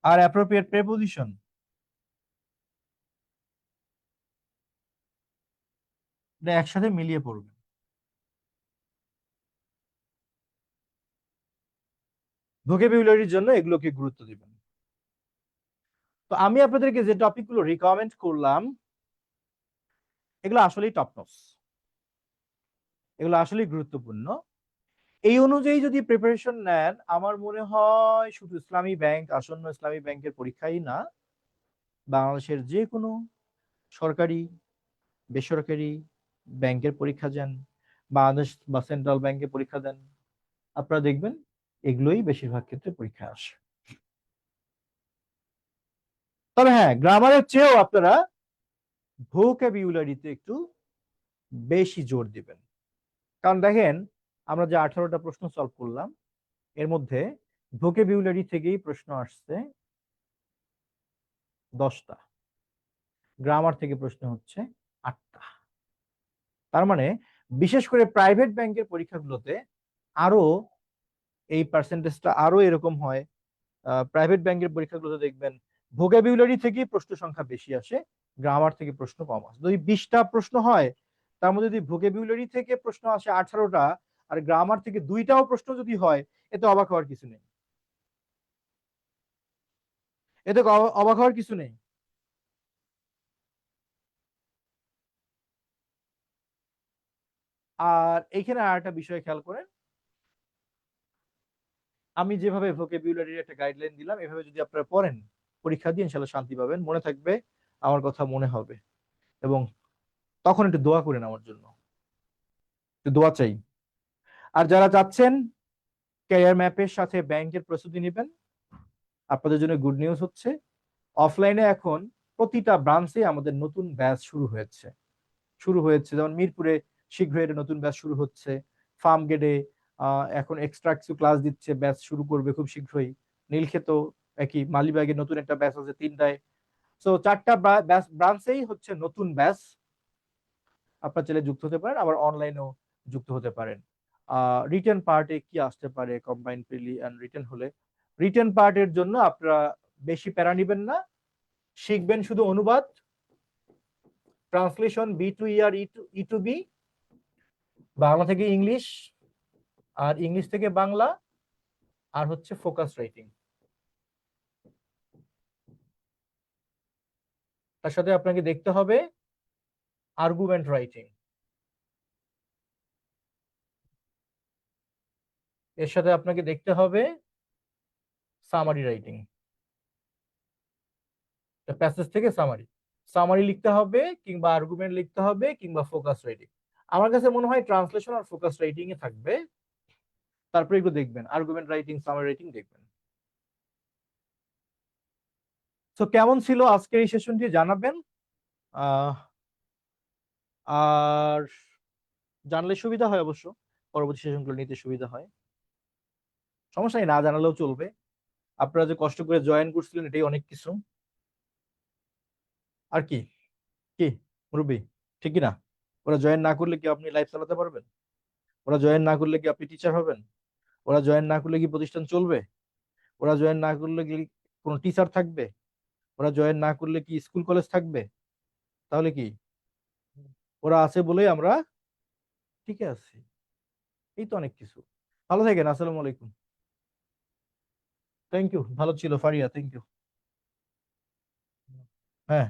are appropriate preposition. এটা একসাথে মিলিয়ে পড়বেন। ভোকাবুলারির জন্য এগুলোকে গুরুত্ব দিবেন। তো আমি আপনাদেরকে যে টপিকগুলো রিকমেন্ড করলাম এগুলো আসলেই টপ নচ, এগুলো আসলেই গুরুত্বপূর্ণ। এই অনুযায়ী যদি প্রিপারেশন নেন আমার মনে হয় শুধু ইসলামী ব্যাংক, আসন্ন ইসলামী ব্যাংকের পরীক্ষাই না, বাংলাদেশের যে কোনো সরকারি বেসরকারি ব্যাংকের পরীক্ষা দেন, বাংলাদেশ বা সেন্ট্রাল ব্যাংকে পরীক্ষা দেন, আপনারা দেখবেন এগুলোই বেশিরভাগ ক্ষেত্রে পরীক্ষায় আসে। তবে হ্যাঁ, গ্রামারের চেয়েও আপনারা ভোকাবিউলারিতে একটু বেশি জোর দিবেন। কারণ দেখেন, আমরা যে 18টা প্রশ্ন সলভ করলাম এর মধ্যে ভোকাবিউলারি থেকেই প্রশ্ন আসছে 10টা, গ্রামার থেকে প্রশ্ন হচ্ছে 8টা। তার মানে বিশেষ করে প্রাইভেট ব্যাংকের পরীক্ষাগুলোতে আরো এই পার্সেন্টেজটা আরো এরকম হয়। প্রাইভেট ব্যাংকের পরীক্ষাগুলোতে দেখবেন ভোকাবিউলারি থেকেই প্রশ্ন সংখ্যা বেশি আসে, গ্রামার থেকে প্রশ্ন কম আসে। যদি 20টা প্রশ্ন হয় তার মধ্যে যদি ভোকাবিউলারি থেকে প্রশ্ন আসে 18টা আর গ্রামার থেকে 2টাও প্রশ্ন যদি হয়, এতে অবাক হওয়ার কিছু নেই। এতে অবাক হওয়ার কিছু নেই। আর এইখানে আর একটা বিষয় খেয়াল করেন, আমি যেভাবে ভোকাবিউলারির একটা গাইডলাইন দিলাম এভাবে যদি আপনারা পড়েন, পরীক্ষা দিয়ে ইনশাল্লাহ শান্তি পাবেন, মনে থাকবে, আমার কথা মনে হবে। এবং তখন একটু দোয়া করেন আমার জন্য, একটু দোয়া চাই। আর যারা চাচ্ছেন ক্যারিয়ার ম্যাপের সাথে ব্যাংকের প্রস্তুতি নেবেন, আপনাদের জন্য গুড নিউজ হচ্ছে অফলাইনে এখন প্রতিটা ব্রাঞ্চে আমাদের নতুন ব্যাচ শুরু হয়েছে। যেমন মিরপুরে শীঘ্রই একটা নতুন ব্যাচ শুরু হচ্ছে, ফার্ম গেটে এখন এক্সট্রা কিছু ক্লাস দিচ্ছে, ব্যাচ শুরু করবে খুব শীঘ্রই। নীলক্ষেত একই, মালিবাগে নতুন একটা ব্যাচ আছে 3টায়। তো 4টা ব্রাঞ্চেই হচ্ছে নতুন ব্যাচ। আপনার চাইলে যুক্ত হতে পারেন, আবার অনলাইনেও যুক্ত হতে পারেন। রিটেন পার্টে কি আসতে পারে, কম্বাইন্ড প্রিলি এন্ড রিটেন হলে রিটেন পার্টের জন্য আপনারা বেশি প্যারা নিবেন না, শিখবেন শুধু অনুবাদ, ট্রান্সলেশন B2E আর E2B, বাংলা থেকে ইংলিশ আর ইংলিশ থেকে বাংলা, আর হচ্ছে ফোকাস রাইটিং। তার সাথে আপনাকে দেখতে হবে আর্গুমেন্ট রাইটিং, এর সাথে আপনাকে দেখতে হবে সামারি রাইটিং, প্যাসেজ থেকে সামারি সামারি লিখতে হবে, কিংবা আর্গুমেন্ট লিখতে হবে, কিংবা ফোকাস রাইটিং। আমার কাছে মনে হয় ট্রান্সলেশন আর ফোকাস রাইটিং এ থাকবে, তারপরে একটু দেখবেন আর্গুমেন্ট রাইটিং, সামারি রাইটিং দেখবেন। তো কেমন ছিল আজকের এই সেশনটি জানাবেন। আহ আর জানলে সুবিধা হয় অবশ্য, পরবর্তী সেশনগুলো নিতে সুবিধা হয়। সমস্যা নেই, না জানালেও চলবে। আপনারা যে কষ্ট করে জয়েন করছিলেন এটাই অনেক কিছু। আর কি কি মুরব্বী, ঠিক কি না? ওরা জয়েন না করলে কি আপনি লাইফ চালাতে পারবেন? ওরা জয়েন না করলে কি আপনি টিচার হবেন? ওরা জয়েন না করলে কি প্রতিষ্ঠান চলবে? ওরা জয়েন না করলে কি কোনো টিচার থাকবে? ওরা জয়েন না করলে কি স্কুল কলেজ থাকবে? তাহলে কি ওরা আছে বলেই আমরা টিকে আছি। এই তো অনেক কিছু। ভালো থাকেন, আসসালামু আলাইকুম। থ্যাংক ইউ, ভালো ছিল ফারিয়া, থ্যাংক ইউ। হ্যাঁ।